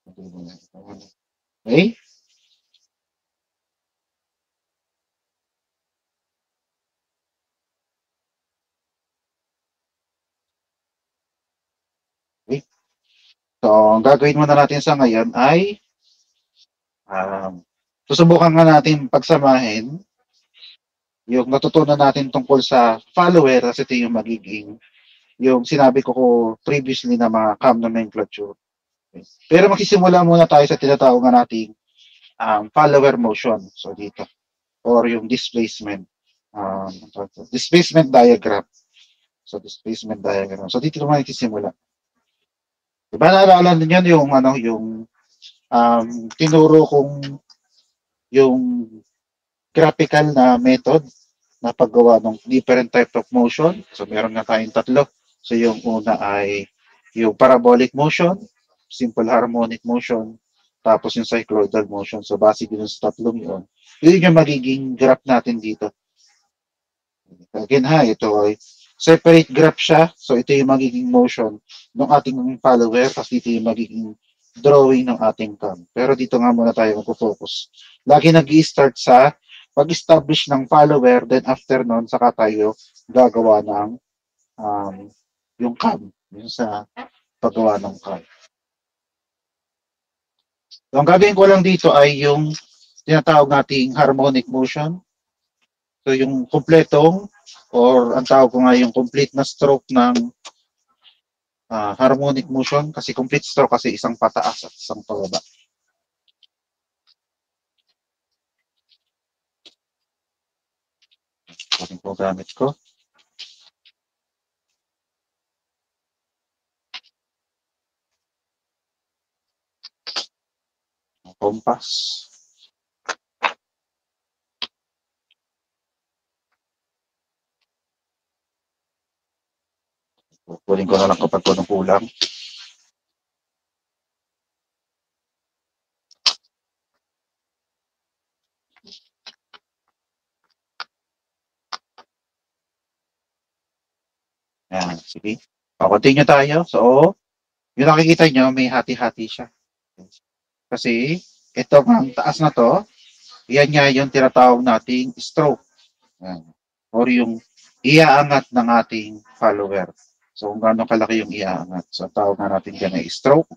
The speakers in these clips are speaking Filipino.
Okay? Okay. So, ang gagawin muna natin sa ngayon ay susubukan nga natin pagsamahin yung natutunan natin tungkol sa follower kasi ito yung magiging yung sinabi ko previously na mga cam nomenclature. Okay. Pero magsisimula muna tayo sa tinatawag nga nating follower motion. So dito. Or yung displacement. Displacement diagram. So displacement diagram. So dito naman nagsisimula. Diba naalala niyo yung tinuro kong yung graphical na method na paggawa ng different type of motion. So meron na tayong tatlo. So yung una ay yung parabolic motion, simple harmonic motion, tapos yung cycloidal motion. So base din sa tatlong yun. Yun yung magiging graph natin dito. Again ha, ito ay separate graph siya. So ito yung magiging motion ng ating follower, tapos dito yung magiging drawing ng ating cam. Pero dito nga muna tayo magpo-focus. Lagi nag-i-start sa pag-establish ng follower, then after nun, saka tayo gagawa ng um, yung cam. Yung sa paggawa ng cam. So, ang gagawin ko lang dito ay yung tinatawag nating harmonic motion. So yung kumpletong or ang tawag ko nga yung complete na stroke ng harmonic motion kasi complete stroke kasi isang pataas at isang pababa. Ating po gamit ko. Compass. Kunin ko na lang kapag kunong kulang. Ayan, sige. Continue tayo. So, yung nakikita nyo, may hati-hati siya. Kasi, ito ang taas na to, yan nga yung tinatawag nating stroke. Ayan. Or yung iaangat ng ating follower. So, kung gaano kalaki yung iaangat. So, tawag na natin dyan ay stroke.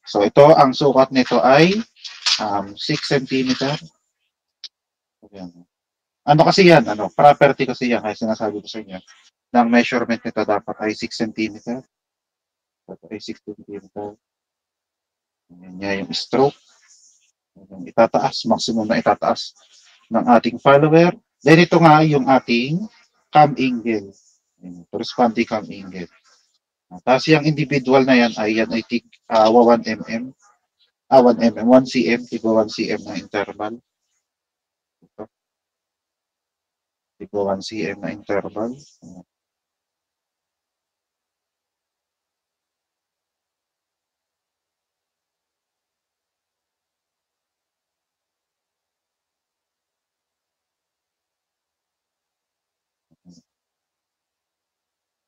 So, ito, ang sukat nito ay 6 centimeter. Ayan. Ano kasi yan? Property kasi yan. Kaya sinasabi ko sa inyo, ng measurement nito dapat ay 6 centimeter. Dapat ay 6 centimeter. Yan nga yung stroke. Yung itataas, maximum na itataas ng ating follower. Then ito nga yung ating cam angle. Corresponding cam angle. Tapos yung individual na yan ay tig 1 mm. 1 mm, 1 cm, tigwa 1 cm na interval. Ito, tigwa 1 cm na interval.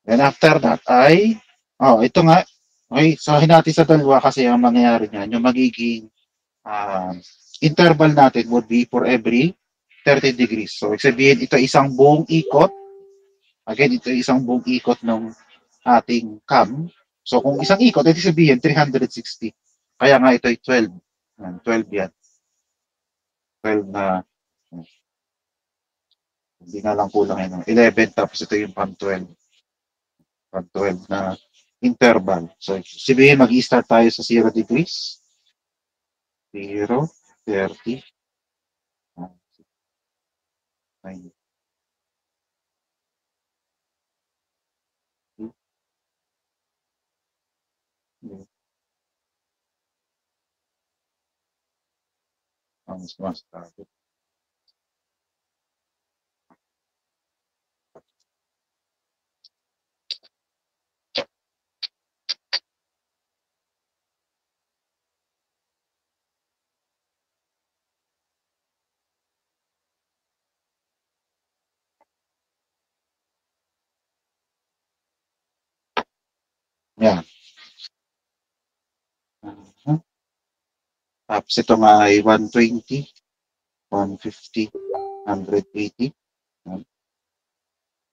Then after that ay, ito nga, okay, so hinati sa dalawa kasi ang mangyayari niyan, yung magiging uh, interval natin would be for every 30 degrees. So, ibig sabihin, ito isang buong ikot. Again, ito isang buong ikot ng ating cam. So, kung isang ikot, ibig sabihin, 360. Kaya nga ito ay 12. 12 yan. 12 na, hindi na lang kulang yan. 11, tapos ito yung pang 12. Pang 12 na interval. So, sabihin, mag-i-start tayo sa 0 degrees. 0, 30, 90, mas target. Yan. Tapos ito nga ay 120, 150, 180. Yan.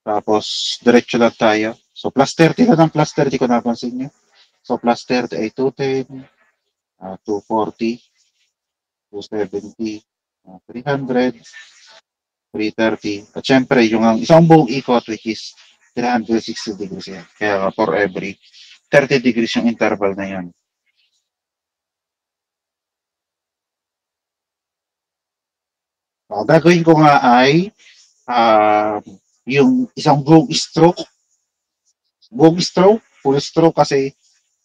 Tapos, diretso lang tayo. So, plus 30 lang ng plus 30 ko napansin nyo. So, plus 30 ay 210, 240, 270, 300, 330. At syempre, yung ang isang buong ikot which is 360 degrees yan. Kaya for every 30 degrees yung interval na yan. Gagawin ko nga ay yung isang buong stroke, full stroke kasi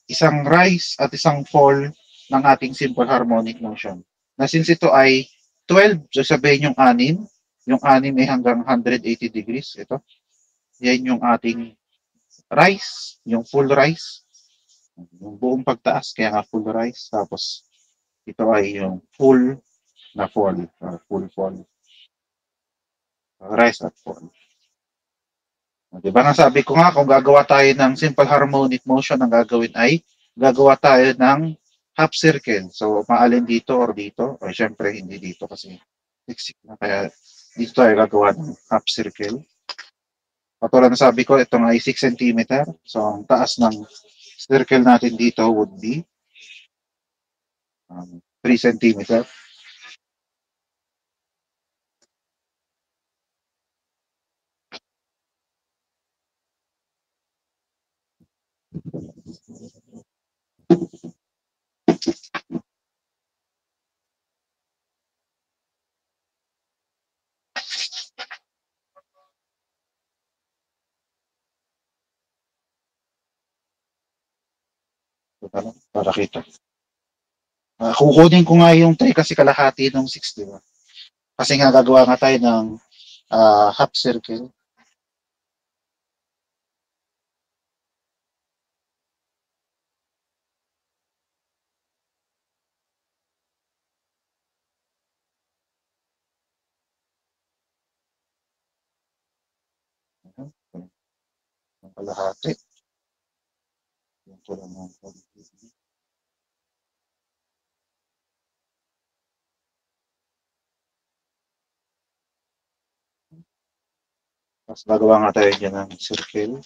isang rise at isang fall ng ating simple harmonic motion. Na since ito ay 12, so sabihin yung anim ay hanggang 180 degrees. Ito, yan yung ating rise, yung full rise, yung buong pagtaas, kaya nga full rise. Tapos, ito ay yung full na fall, full fall, rise at fall. Di ba nasabi ko nga, kung gagawa tayo ng simple harmonic motion, ang gagawin ay gagawa tayo ng half circle. So, maalin dito or dito? O syempre, hindi dito kasi siksik na. Kaya dito tayo gagawa ng half circle. Katulad na sabi ko, ito ay 6 centimeter. So, ang taas ng circle natin dito would be 3 centimeter. Para kita. Kukunin ko nga yung 3 kasi kalahati ng 6, di ba? Kasi nga gagawa nga tayo ng half circle. Yung kalahati. Yung kulang ng Tapos gagawa nga tayo dyan ng circle.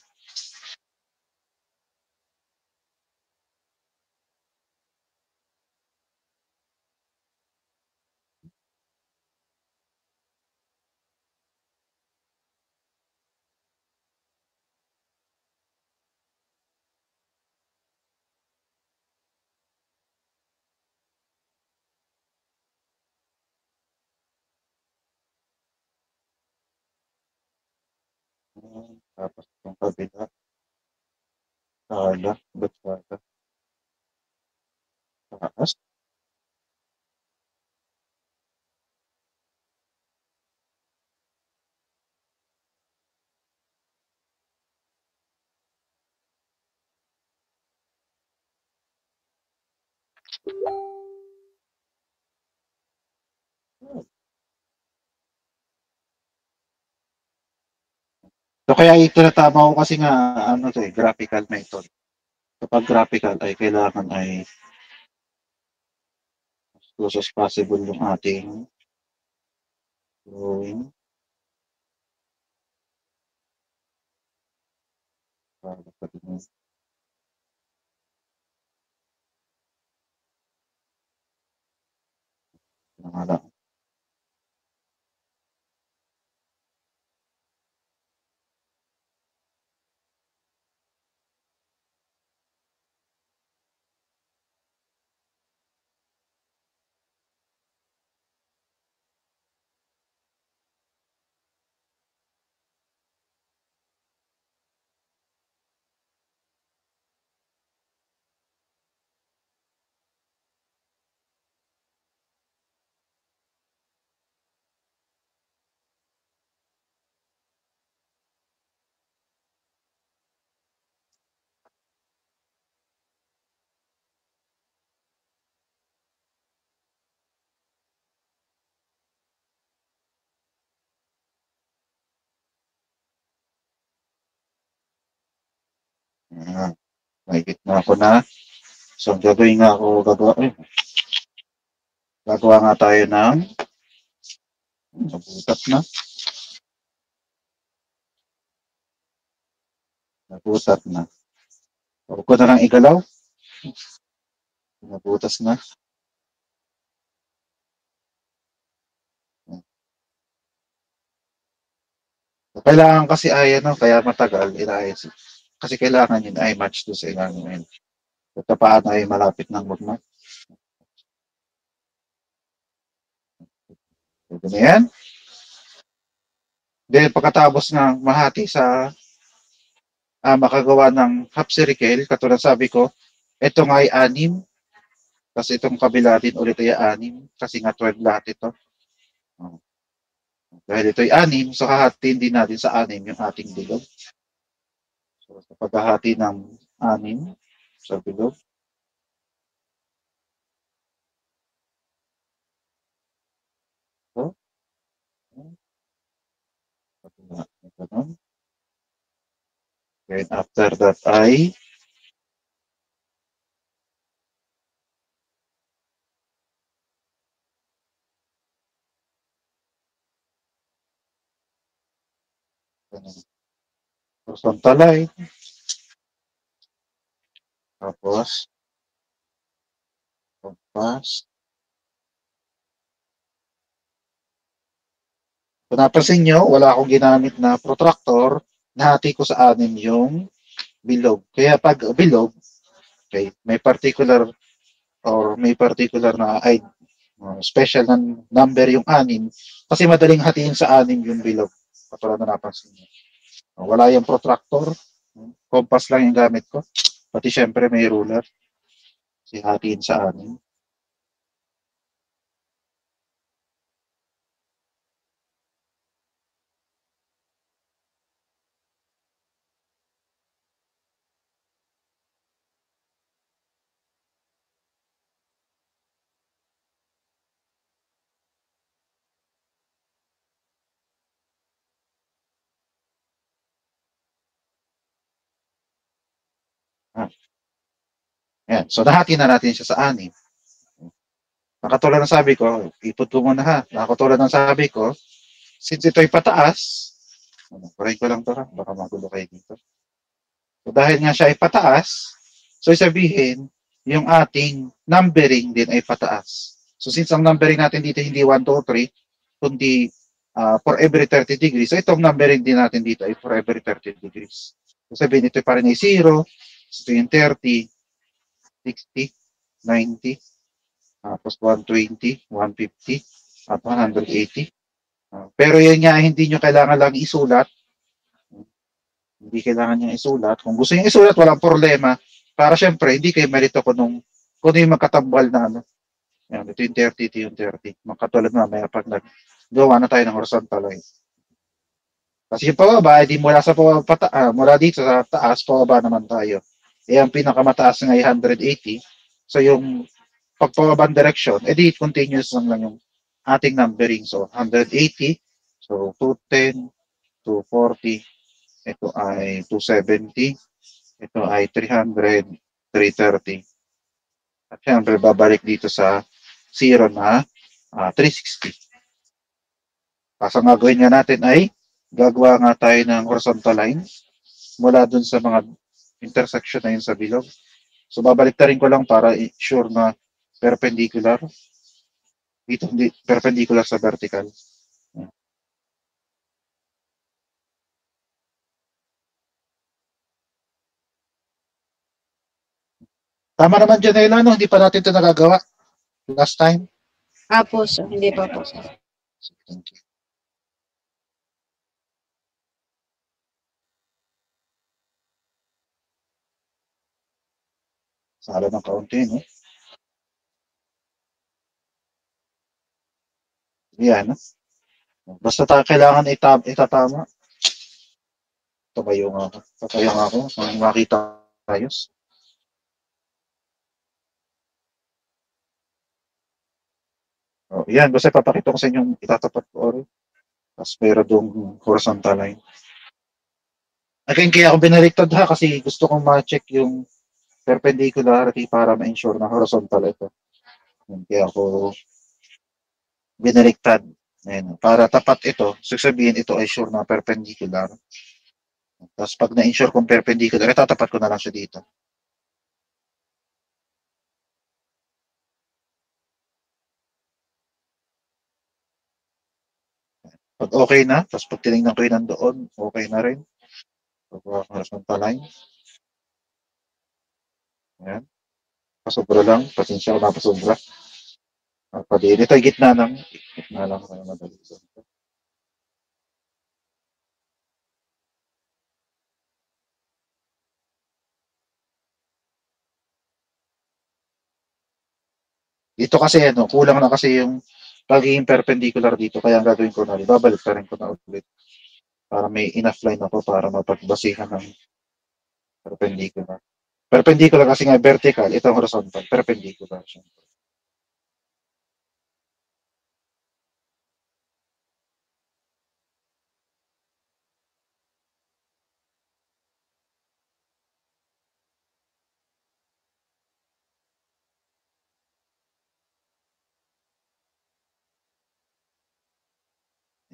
Tapos itong kabila. Kala. Ba't kala? Taas. So kaya itinatama ko kasi nga ano to eh, graphical method. Kapag graphical ay kailangan ay as close as possible yung ating drawing. Para pati lang. Ayan. May gitna ako na. So, gagawin nga ako, gagawa, Gagawa nga tayo ng nabutat na. Nabutat na. Huwag ko na lang igalaw. Nabutas na. Kailangan kasi ay ano, kaya matagal inaayos. Kasi kailangan yun ay match to sa ilalim. At paano ay malapit ng magmat. Ito na yan. Then pagkatapos ng mahati sa makagawa ng half circle, katulad sabi ko, ito nga ay 6, kasi itong kabila din ulit ay 6, kasi nga 12 lahat ito. Oh. Dahil ito ay 6, so hahatiin din natin sa 6 yung ating bilog. So sa paghahati ng 6 sa bilog, so, ganun. Then after that ay horizontal line, tapos compass. Kung napansin nyo, wala akong ginamit na protractor, nahati ko sa 6 yung bilog. Kaya pag bilog, okay, may particular na special na number yung 6, kasi madaling hatiin sa 6 yung bilog. Katulad na napansin nyo. Wala yung protractor, compass lang yung gamit ko. Pati syempre may ruler, kasi hatiin sa 6. Ah, yan. So nahati na natin siya sa 6. Nakatulad ng sabi ko, ipot ko muna ha. Nakatulad ng sabi ko, since ito ay pataas, pray ko lang to ha, baka magulo kayo dito. So dahil nga siya ay pataas, so sabihin, yung ating numbering din ay pataas. So since ang numbering natin dito hindi 1, 2, 3, kundi for every 30 degrees, so itong numbering din natin dito ay for every 30 degrees. So sabihin, ito pa rin ay 0, ito yung 30, 60, 90, tapos 120, 150, at 180. Pero yan nga, hindi nyo kailangan lang isulat. Hindi kailangan nyo isulat. Kung gusto nyo isulat, walang problema. Para syempre, hindi kayo malito kung yung magkatambal na ano. Yan, ito yung 30, ito yung 30. Makatulad na, may pag naggawa na tayo ng horizontal line. Kasi yung pababa, hindi mula dito sa taas, pababa naman tayo. Eh, ang pinakamataas nga ay 180. So, yung pagpababang direction, edi continuous lang yung ating numbering. So, 180, so 210, 240, ito ay 270, ito ay 300, 330. At syempre, babalik dito sa 0 na 360. Kaso ang gagawin nga natin ay gagawa nga tayo ng horizontal line mula dun sa mga intersection na yun sa bilog. So, babalik na rin ko lang para sure na perpendicular. Dito hindi perpendicular sa vertical. Tama naman dyan, Ella, no? Hindi pa natin ito nagagawa last time. Apo, sir. Hindi pa po, sir. Thank you. Sala ng kaunti, no? Yan, no? Basta kailangan itatama. Tumayo nga ako. Tumayo nga ako. Makita ayos. Oh, yan, basta papakita ko sa inyo itatapat ko. Tapos meron doon horizontal line. Again, kaya ako binaliktad ha, kasi gusto kong ma-check yung perpendicularity para ma-ensure na horizontal ito. Kaya ako binaliktad. Ayan, para tapat ito, so sabihin ito ay sure na perpendicular. Tapos pag na-ensure kung perpendicular, tatapat ko na lang siya dito. Pag okay na, tapos pag tinignan ko yun nandoon, okay na rin. Pag horizontal line. Ayan. Pasobra lang. Pasensya ko na pasobra. Padili. Ito ay gitna lang. Madali. Dito kasi kulang na kasi yung pagiging perpendicular dito. Kaya ang gagawin ko na rin, babalik pa rin ko na ulit. Para may enough line ako para mapagbasihan ng perpendicular. Perpendicular kasi nga vertical, itong horizontal, perpendicular siya.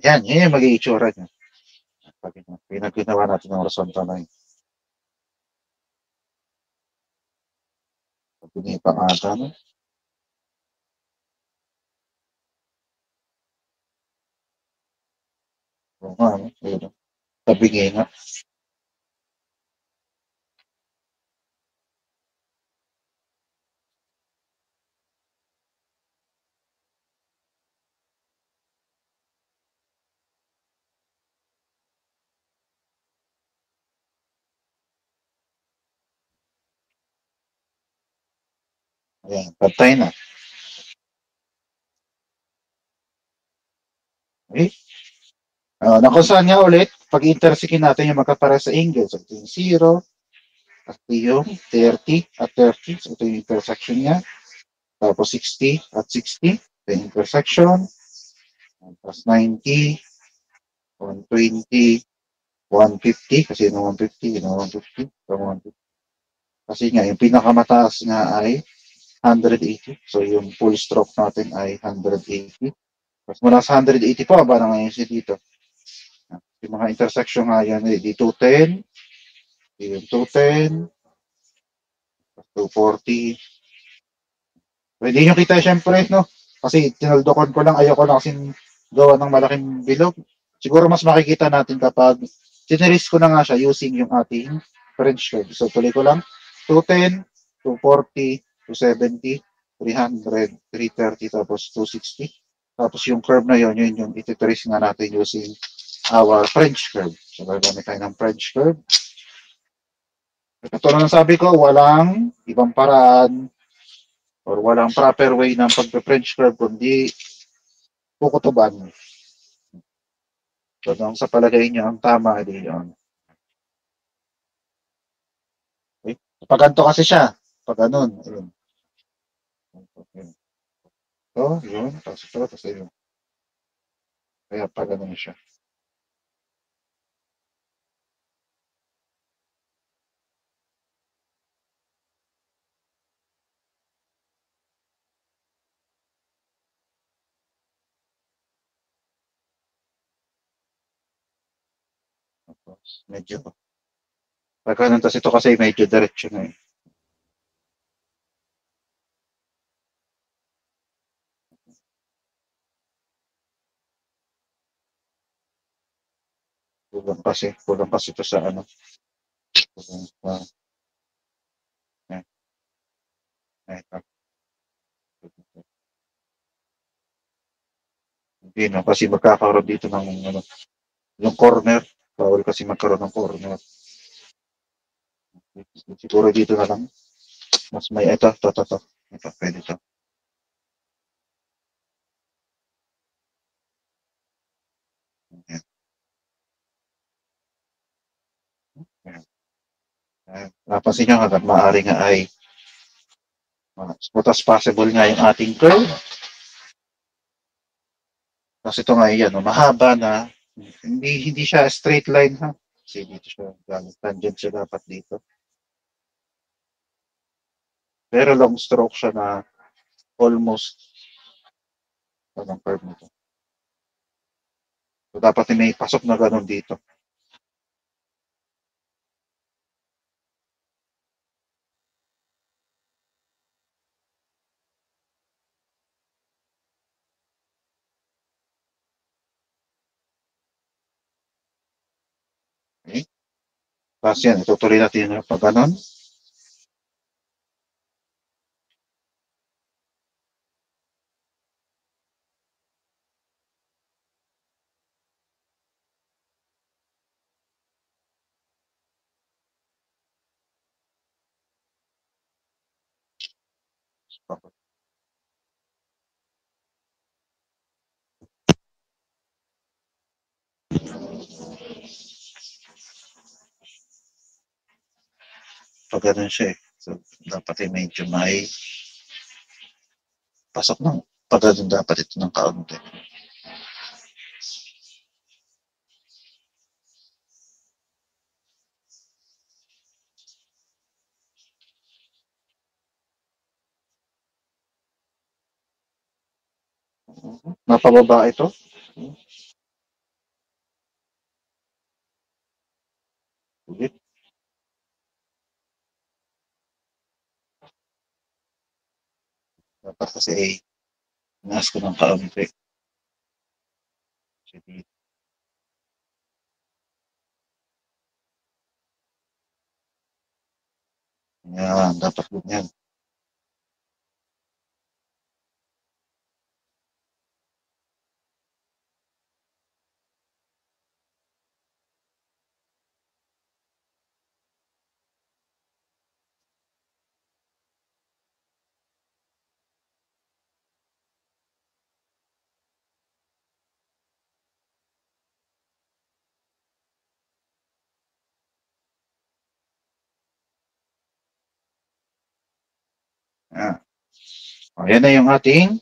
Yan yung magiging itsura niya. Pag pinaginawa natin ng horizontal line. Pag pinipang ata, no? Oo nga, no? Ayun, tabingin nga. Ayan, pantay na. Okay? Nakusahan niya ulit, pag intersekin natin yung magkapara sa angle. So, ito yung 0, at ito yung 30 at 30. So, ito yung intersection niya. Tapos 60 at 60. Ito yung intersection. Tapos 90, 120, 150. Kasi yun ang 150, yun ang 150. Ito ang 150. Kasi nga, yung pinakamataas nga ay 180. So, yung full stroke natin ay 180. Tapos mula sa 180 po, aba na ngayon siya dito. Yung mga intersection nga yan, di 210, yung 210, 240. Pwede nyo kita syempre, no? Kasi tinaldokon ko lang, ayoko na kasing gawa ng malaking bilog. Siguro mas makikita natin kapag tiniris ko na nga siya using yung ating French curve. So tuloy ko lang, 210, 240, 270, 300, 330, tapos 260. Tapos yung curve na yun yung ititrace nga natin using our French curve. So gagamit tayo ng French curve. Ito na sabi ko, walang ibang paraan or walang proper way ng pagpe-French curve kundi kukutuban. So, nung sa palagay niyo ang tama, di yun. Okay? Pag ganito kasi siya, pag ganun, ayun. So, yun, tapos ito, tapos ayun. Kaya pag ganun siya. Tapos, medyo, pag ganun, tapos ito kasi medyo diretso na eh. Kulang kasi ito sa ano. Kulang pa, eh, eh, hindi no, kasi magkakaroon dito ng ano, yung corner. Bawal kasi magkaroon ng corner. Siguro dito na lang. Mas may ito. Ito, pwede ito. Ayan. Ayan. Ayan. Napansin nyo hanggang maaari nga ay as much as possible nga yung ating curve. Kasi ito nga yan, mahaba na. Hindi siya straight line ha. Kasi dito siya gamit. Tangent siya dapat dito. Pero long stroke siya na almost Anong curve nito. So, dapat may pasok na ganun dito. Okay? Tapos yan, itutuloy natin yung pag ganun. Pag ganun siya eh. So, dapat ay medyo may pasok ng pag ganun dapat ito ng kaunti. Napababa ito. Ulit. Dapat kasi ay inaas ko ng kaunti. Sige. Yan, dapat ganyan. Yan. Ayan na yung ating,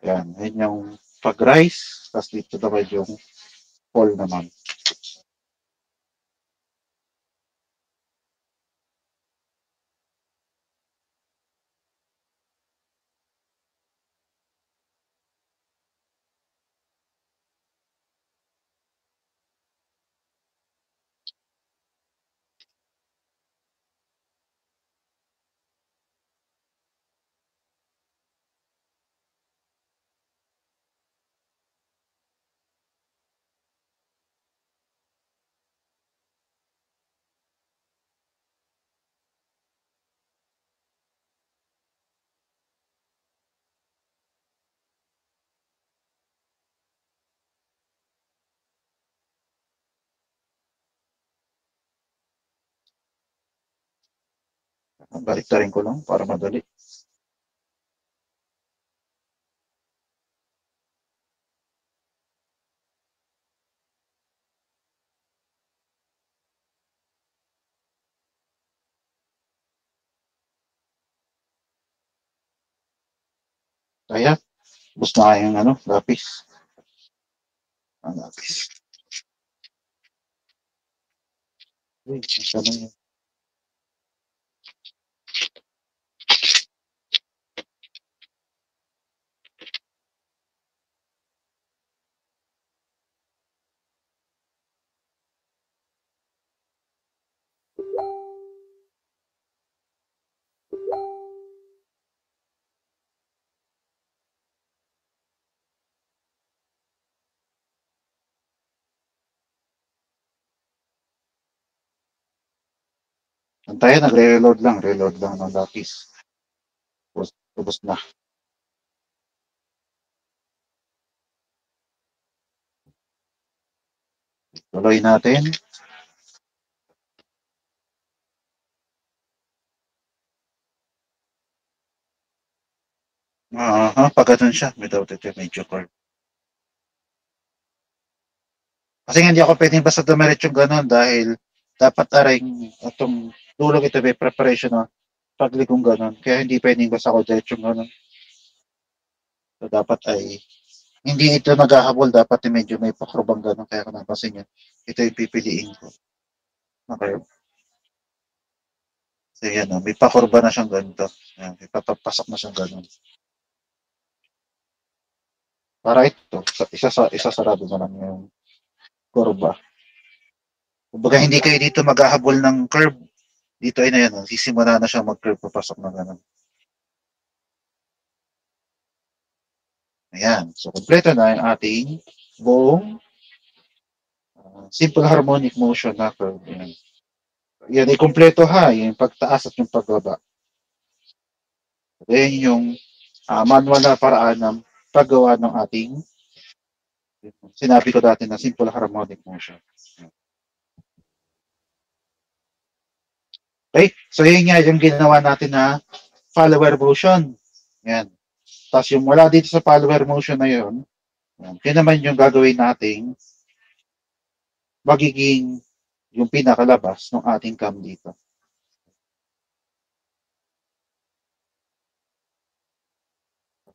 yan yung pag-rise. Tapos dito naman yung fall naman. Balik rin ko lang para madali. Kaya, bus na yung ano, lapis. Ang lapis. Uy, ano yun? Antayin, nagre-reload lang. Reload lang ng lapis. Ubus na. Tuloy natin. Pag ganun siya, without ito medyo curve. Kasi hindi ako pwedeng basta dumiretso ganun dahil dapat aring itong dulog ito may preparation na pagligong ganun. Kaya hindi pwedeng basta ako diretso ganun. So, dapat ay hindi ito naghahabol, dapat medyo may pakrubang ganun. Kaya kung napansin yun, ito yung pipiliin ko. Okay. So yan, may pakurba na siyang ganito. Yan, may papapasok na siyang ganun. para ito, isasarado na lang yung kurba. Kumbaga hindi kayo dito maghahabol ng curve. Dito ay na yan, sisimula na siya mag-curve papasok na gano'n. Ayan. So, kompleto na yung ating buong simple harmonic motion na curve. Ayan. Yan ay kompleto ha, yung pagtaas at yung pagbaba. Ayan yung manual na paraan ng paggawa ng ating sinabi ko dati na simple harmonic motion. Okay? So, yun nga yung ginawa natin na follower motion. Yan. Tapos yung wala dito sa follower motion na yun, yun naman yung gagawin nating magiging yung pinakalabas ng ating cam dito.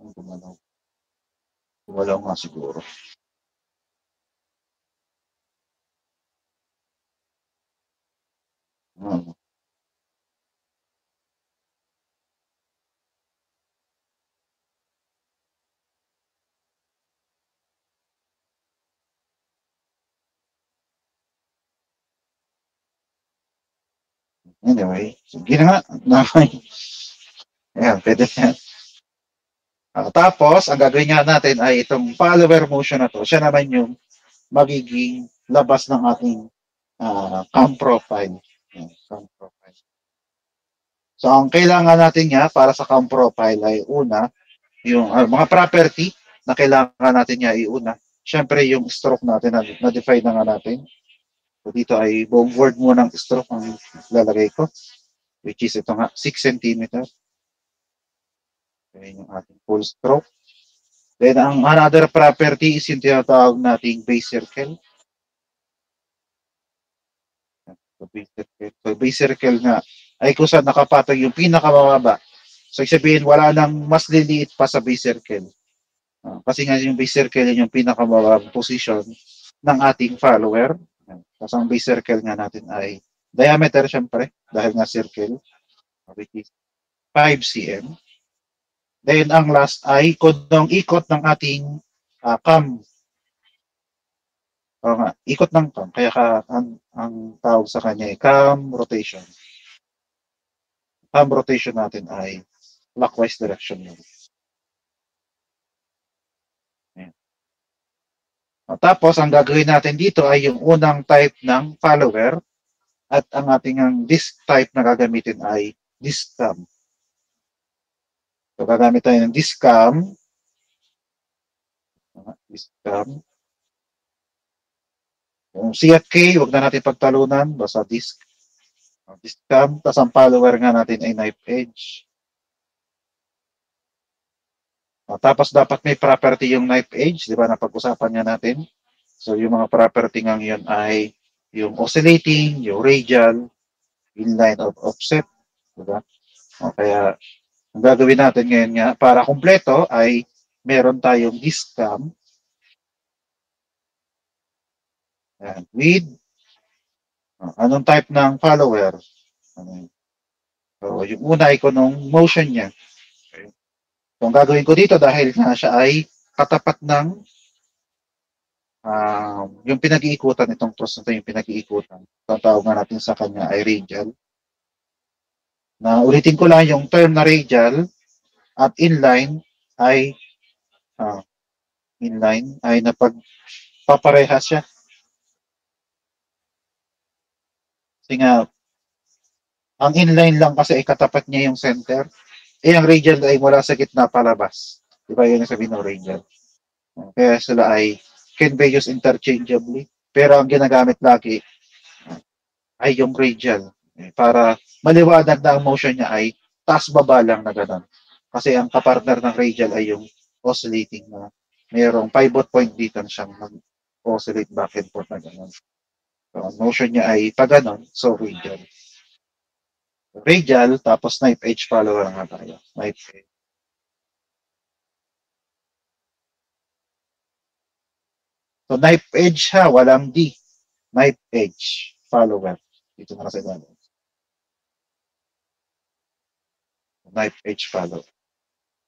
Gumalaw. Gumalaw nga siguro. Anyway, sige na nga. Ayan, pwede na. Tapos, ang gagawin nga natin ay itong follower motion na to. Siya naman yung magiging labas ng ating cam profile. Cam profile. So, ang kailangan natin nga para sa cam profile ay una, yung mga property na kailangan natin nga iuna. Siyempre, yung stroke natin na-define na nga natin. So, dito ay buong word mo ng stroke ang lalagay ko, which is ito nga, 6 cm. Ayan yung ating full stroke. Then, ang another property is yung tinatawag nating base circle. So, base circle nga ay kung saan nakapatong yung pinakamababa. So, sabihin, wala nang mas liliit pa sa base circle. Kasi nga yung base circle yun yung pinakamababang position ng ating follower. Tapos ang base circle nga natin ay diameter syempre, dahil nga circle, which is 5 cm. Then, ang last ay kung ikot ng ating cam. O nga, ikot ng cam. Kaya ang tawag sa kanya ay cam rotation. Cam rotation natin ay clockwise direction. Tapos, ang gagawin natin dito ay yung unang type ng follower at ang ating disk type na gagamitin ay disk cam. So, gagamit tayo ng disk cam. Disk cam. Yung C at K, huwag na natin pagtalunan. Basta disk. Disk cam. Tapos ang follower nga natin ay knife edge. Tapos dapat may property yung knife edge. Di ba? Napag-usapan nga natin. So yung mga property nga yun ay yung oscillating, yung radial, inline of offset. Di ba? Kaya ang gagawin natin ngayon nga para kumpleto ay meron tayong disk cam. With anong type ng follower? So, yung una ay nung motion niya. Okay. So, ang gagawin ko dito dahil nga siya ay katapat ng yung pinag-iikutan, itong cross na ito yung pinag-iikutan. Tatawag nga natin sa kanya ay radial. Na ulitin ko lang yung term na radial at inline ay napagpaparehas siya. Kasi nga, ang inline lang kasi ay katapat niya yung center. Ang radial ay mula sa gitna palabas. Di ba yun ang sabihin ng radial? Kaya sila ay can be used interchangeably. Pero ang ginagamit lagi ay yung radial. Para maliwanag na ang motion niya ay taas-baba lang na gano'n. Kasi ang kapartner ng radial ay yung oscillating na mayroong pivot point dito na siyang mag-oscillate back and forth na gano'n. So, ang motion niya ay pa gano'n, so radial. Radial, tapos knife edge follower nga tayo. Knife edge. So, knife edge ha, walang D. Knife edge follower. Dito na kasi gano'n. Knife edge follower.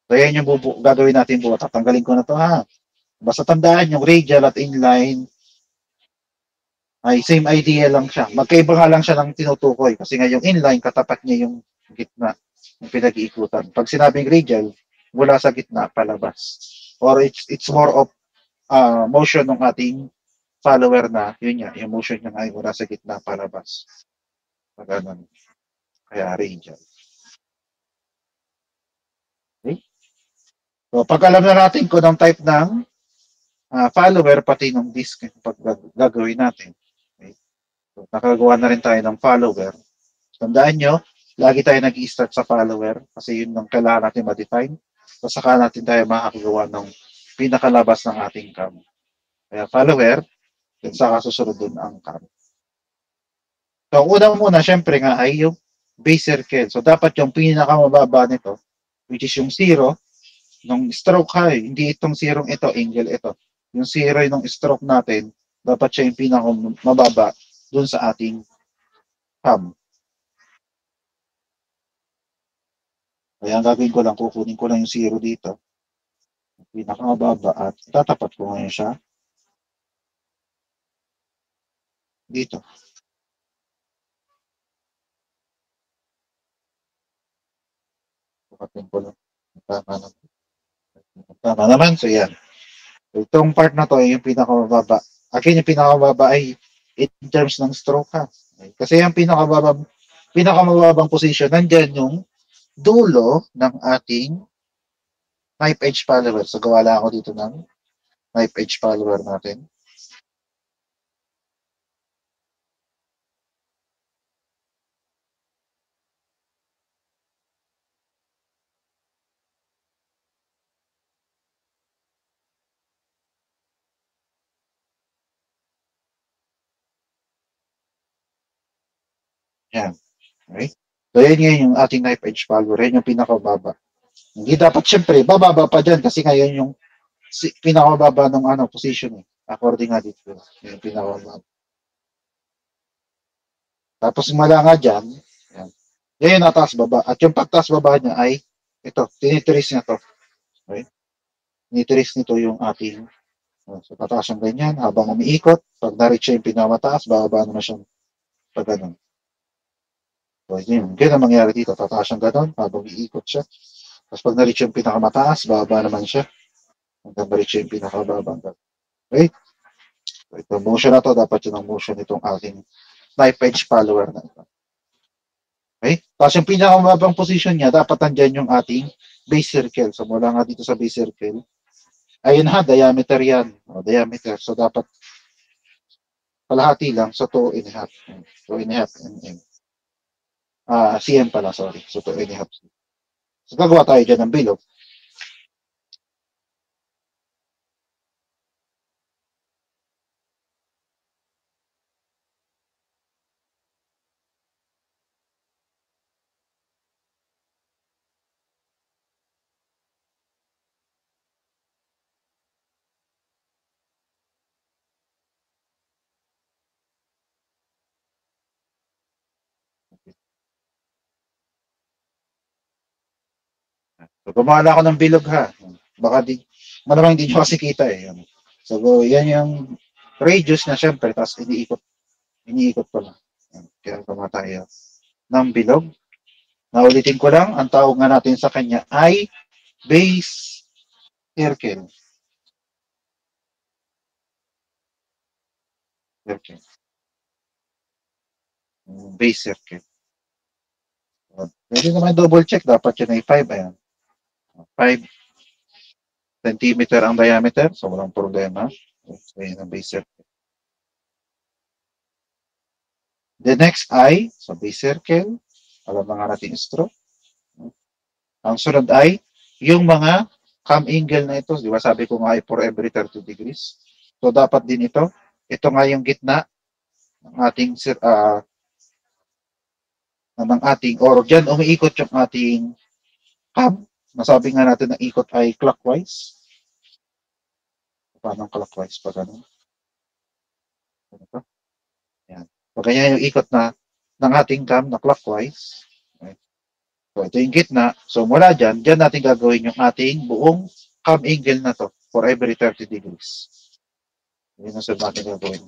So, yan yung gagawin natin buo. Tatanggalin ko na to ha. Basta tandaan yung radial at inline ay same idea lang siya. Magkaiba nga lang siya ng tinutukoy kasi nga yung inline katapat niya yung gitna ng pinag-iikutan. Pag sinabing radial, mula sa gitna palabas. Or it's more of motion ng ating follower na yun nga, yung motion niya ay mula sa gitna palabas. Ganun. Kaya radial. Okay? So, pag alam na natin kung anong type ng follower pati ng disk pag gagawin natin. Okay? So, nakagawa na rin tayo ng follower. Tandaan nyo, lagi tayo nag-i-start sa follower kasi yun ang kailangan natin ma-define. So, saka natin tayo makakagawa ng pinakalabas ng ating cam. Kaya follower, then saka susunod dun ang cam. So, una muna, syempre nga ay yung base circle. So, dapat yung pinakamababa nito, which is yung zero, ng stroke high. Hindi itong zero ito, angle ito. Yung zero ng stroke natin, dapat siya yung pinakamababa dun sa ating cam. Kaya ang gagawin ko lang, kukunin ko lang yung zero dito. Pinakamababa at tatapat ko ngayon siya dito. Tapatin ko lang. Tama naman. So, yan. So, itong part na to ay yung pinakamababa. Again, yung pinakamababa ay in terms ng stroke ha. Kasi yung pinakamababang position, nandyan yung dulo ng ating knife edge follower. So, gawa lang ako dito ng knife edge follower natin. Yan. Okay? So, yan yung ating knife edge follower. Yan yung pinakababa. Hindi dapat, syempre, bababa pa dyan kasi ngayon yung pinakababa ng position eh. According nga dito. Yung pinakababa. Tapos mala nga dyan, yan. Yan yung nataas baba. At yung pagtaas baba niya ay, ito, tinitrace niya to. Okay? Tinitrace nito yung ating, so pataas yung ganyan, habang umiikot, pag na-reach yung pinamataas, bababa naman siyang pag ganun. So, yun, ganyan ang mangyari dito. Tataas yung ganun, habang umiikot siya. Tapos pag na-reach yung pinakamataas, bababa naman siya. Hanggang na-reach yung pinakababa. Okay? So, ito, motion na to, dapat yun ang motion itong ating knife edge follower na ito. Okay? Tapos yung pinakamababang position niya, dapat nandyan yung ating base circle. So, mula nga dito sa base circle, ayun ha, diameter yan. O, diameter. So, dapat kalahati lang. So, 2.5. 2.5 mm. cm pala, sorry. So, 2.5. So, gagawa tayo dyan ng bilog. So, gumawa ako ng bilog ha. Baka malamang hindi nyo kasi kita eh. So, yan yung radius na syempre, tapos iniikot ko lang. Kaya gumawa tayo ng bilog. Naulitin ko lang, ang tawag nga natin sa kanya ay base circle. Circle. Base circle. Pwede naman double check, dapat yun ay 5. Ayan. 5 centimeter ang diameter, so walang problema. So, yun ang base circle. The next ay, so base circle, alam na nga natin stroke. Ang sunod ay, yung mga cam angle na ito, di ba sabi ko nga ay for every 30 degrees. So, dapat din ito. Ito nga yung gitna ng ating or dyan umiikot yung ating cam. Nasabi nga natin na ikot ay clockwise. Paano clockwise pa ganun? Yan. So, ganyan yung ikot ng ating cam na clockwise. Okay. So, ito yung gitna. So, mula dyan natin gagawin yung ating buong cam angle na to. for every 30 degrees. Yun ang sabi natin gagawin.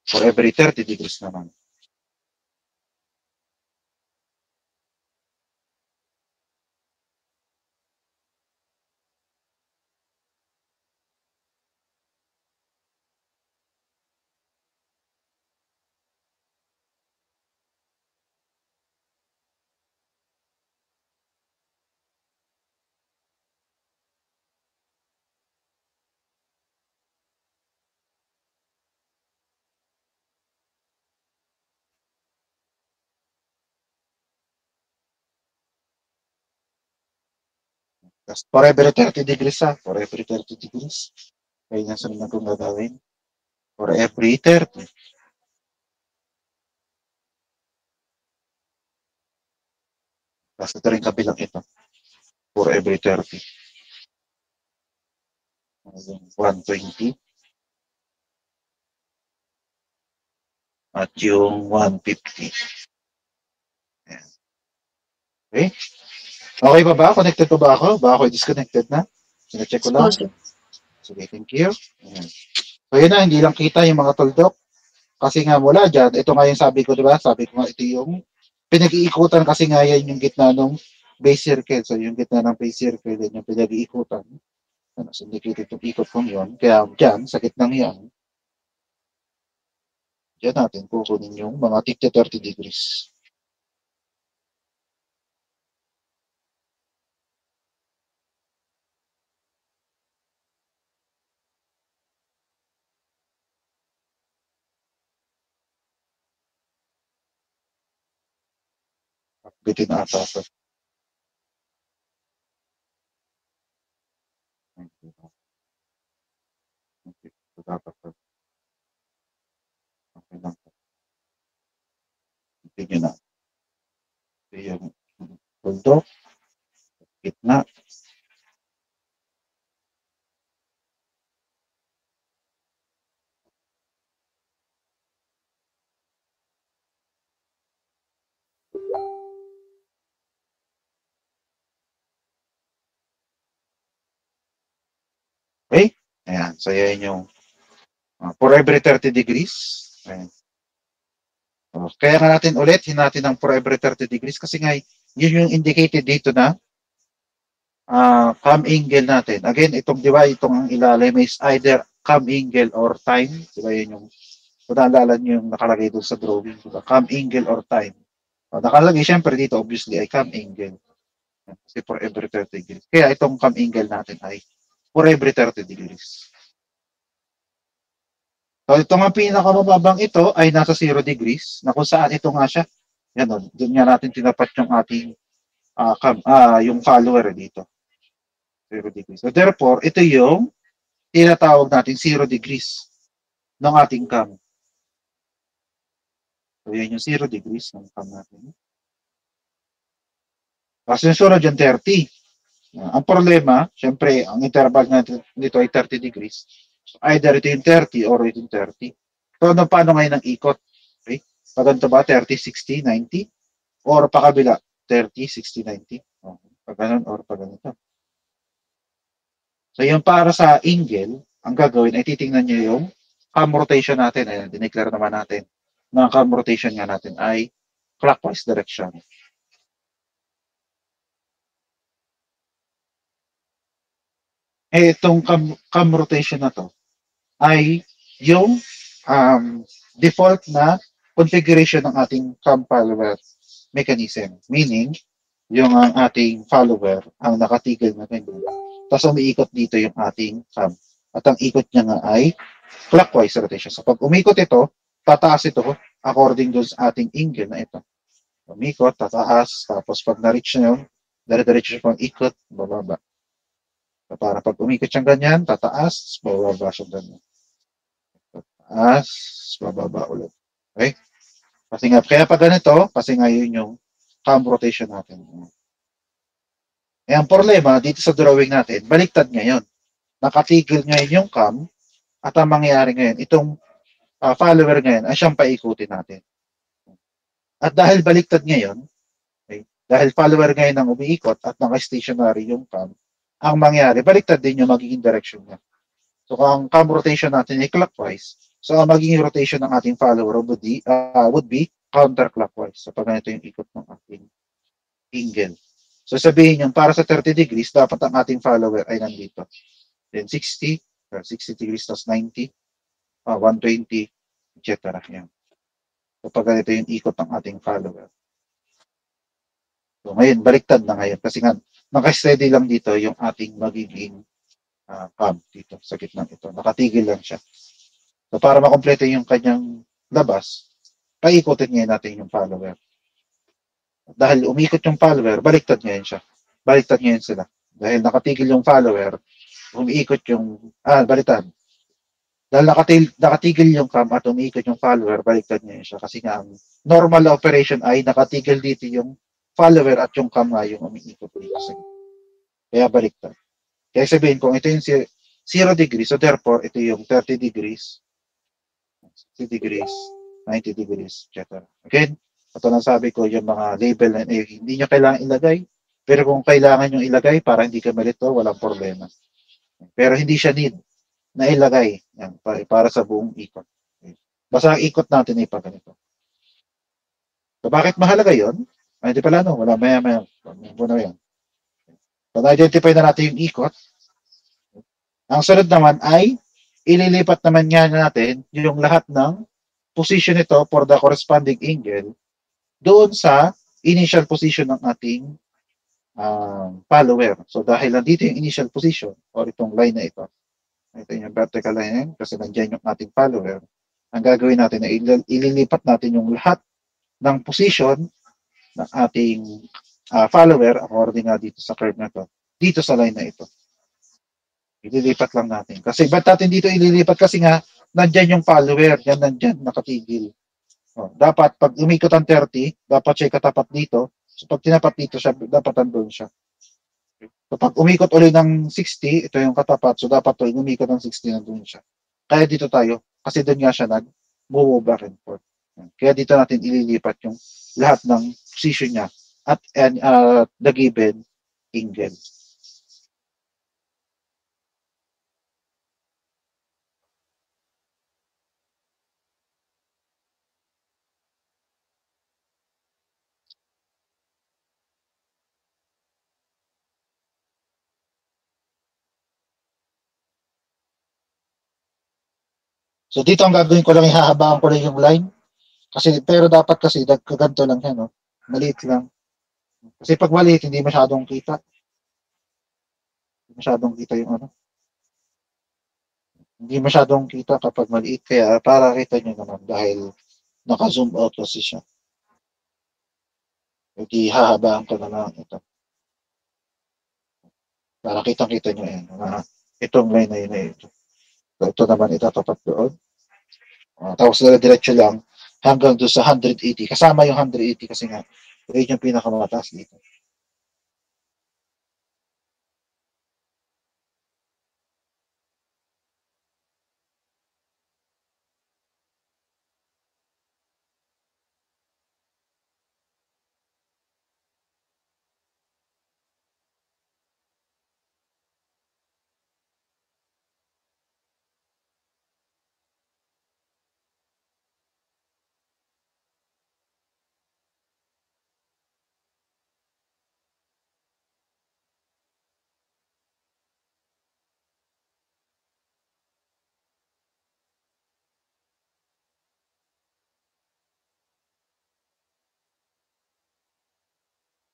For every 30 degrees naman. Tapos for every 30 degrees for every 30 degrees. Kaya yung sunod na kong gagawin. For every 30. Tapos ito rin kabilang ito. For every 30. 120. At yung 150. Ayan. Okay? Okay pa ba? Connected pa ba ako? Ba ako disconnected na? Sina-check ko lang. Opo, sir. Sige, thank you. Ayan. So yun na, hindi lang kita yung mga tuldok. Kasi nga mula dyan, ito nga yung sabi ko, di ba? Sabi ko nga, ito yung pinag-iikutan kasi nga yan yung gitna ng base circle. So yung gitna ng base circle, yan yung pinag-iikutan. Ano, syndicated yung ikot kong yun. Kaya dyan, sa gitnang yan, dyan natin kukunin yung mga tigta 30 degrees. Bitin ata ito. Okay lang. Tingnan na. Ito yung tuldok, gitna. Okay? Ayan. So, yan yung for every 30 degrees. Ayan. Kaya nga natin ulit, natin ang for every 30 degrees kasi nga yun yung indicated dito na cam angle natin. Again, itong di ba, itong ang ilalim is either cam angle or time. Di ba yun yung, kung naalala nyo yung nakalagay doon sa drawing. Diba? Cam angle or time. Nakalagay, syempre dito, obviously, ay cam angle. Kasi for every 30 degrees. Kaya itong cam angle natin ay for every 30 degrees. So, ito nga pinakamababang ito ay nasa 0 degrees, na kung saan ito nga siya. Yan o, doon nga natin tinapat yung ating yung follower dito. 0 degrees. So, therefore, ito yung tinatawag natin 0 degrees ng ating cam. So, yan yung 0 degrees ng cam natin. Kasi yung sunod yung 30. Ang problema, syempre, ang interval natin dito ay 30 degrees. So, either ito yung 30 or ito yung 30. So, paano ngayon ang ikot? Okay? Pag ganito ba, 30, 60, 90? Or pakabila, 30, 60, 90? Okay. Pag ganun or pag ganito. So, yung para sa angle, ang gagawin ay titingnan nyo yung cam rotation natin. Ayan, dineclare naman natin na ang cam rotation nga natin ay clockwise direction. Itong cam rotation na to ay yung default na configuration ng ating cam follower mechanism. Meaning, yung ang ating follower ang nakatigil na ganyan. Tapos umiikot dito yung ating cam. At ang ikot niya nga ay clockwise rotation. So pag umikot ito, tataas ito according doon sa ating angle na ito. Umikot, tataas. Tapos pag na-reach na yun, dire-diretso siya pang ikot, bababa. So para pag umikot siyang ganyan, tataas, bababa siya ganyan. Tataas, bababa ulit. Okay? Kasi nga, kaya pag ganito, kasi nga yun yung cam rotation natin. Ang problema dito sa drawing natin, baliktad ngayon. Nakatigil ngayon yung cam at ang mangyayari ngayon, itong follower ngayon ay siyang paikutin natin. At dahil baliktad ngayon, okay, dahil follower ngayon ang umiikot at naka-stationary yung cam, ang mangyari, baliktad din yung magiging direction niya. So, kung ang cam rotation natin ay clockwise, so ang magiging rotation ng ating follower would be counterclockwise. So, pag ganito yung ikot ng ating angle. So, sabihin yung para sa 30 degrees, dapat ang ating follower ay nandito. Then 60, 60 degrees plus 90, 120, etc. Yan. So, pag ganito yung ikot ng ating follower. So, ngayon, baliktad na ngayon. Kasi nga, naka-steady lang dito yung ating magiging cam dito sa gitna ito. Nakatigil lang siya. So, para makompleto yung kanyang labas, paikutin ngayon natin yung follower. Dahil umikot yung follower, baliktad ngayon siya. Baliktad ngayon sila. Dahil nakatigil yung follower, umiikot yung, baliktad. Dahil nakatigil yung cam at umiikot yung follower, baliktad ngayon siya. Kasi nga, ang normal operation ay nakatigil dito yung follower at yung cam nga yung umiikot dito sa gitna. Kaya baliktad. Kaya sabihin, kung ito yung 0 degrees, so therefore, ito yung 30 degrees, 60 degrees, 90 degrees, etc. Again, ito lang sabi ko, yung mga label na hindi nyo kailangan ilagay, pero kung kailangan nyo ilagay para hindi ka malito, walang problema. Pero hindi siya need na ilagay yan, para sa buong ikot. Basta ang ikot natin ay pa ganito. So, bakit mahalaga yun? Ay, hindi pala, no? Wala, maya. Muna yan. So, na-identify na natin yung ikot. Ang sunod naman ay ililipat naman nga natin yung lahat ng position nito for the corresponding angle doon sa initial position ng ating follower. So dahil nandito yung initial position or itong line na ito yung vertical line kasi nandiyan yung ating follower, ang gagawin natin ay ililipat natin yung lahat ng position ng ating follower according nga dito sa curve na ito, dito sa line na ito. Ililipat lang natin. Kasi ba't natin dito ililipat? Kasi nga, nandyan yung follower. Yan, nandyan, nakatigil. O, dapat, pag umikot ang 30, dapat siya katapat dito. So, pag tinapat dito siya, dapat andun siya. So, pag umikot ulit ng 60, ito yung katapat. So, dapat ulit umikot ng 60, nandun siya. Kaya dito tayo. Kasi doon nga siya nag-move back and forth. Kaya dito natin ililipat yung lahat ng position niya at the given angle. So dito ang gagawin ko lang, ihahabaan ko lang yung line. Kasi, pero dapat kasi, nagkaganto lang yan, no? Maliit lang. Kasi pag maliit, hindi masyadong kita. Hindi masyadong kita yung ano. Hindi masyadong kita kapag maliit. Kaya para kita nyo naman dahil naka-zoom out kasi siya. Hindi hahabaan ko na lang ito. Para kitang-kita nyo yan. Itong line na yun na ito. So, ito naman itatapat doon. Tapos diretso lang hanggang doon sa 180. Kasama yung 180 kasi nga, yun yung pinakamataas dito.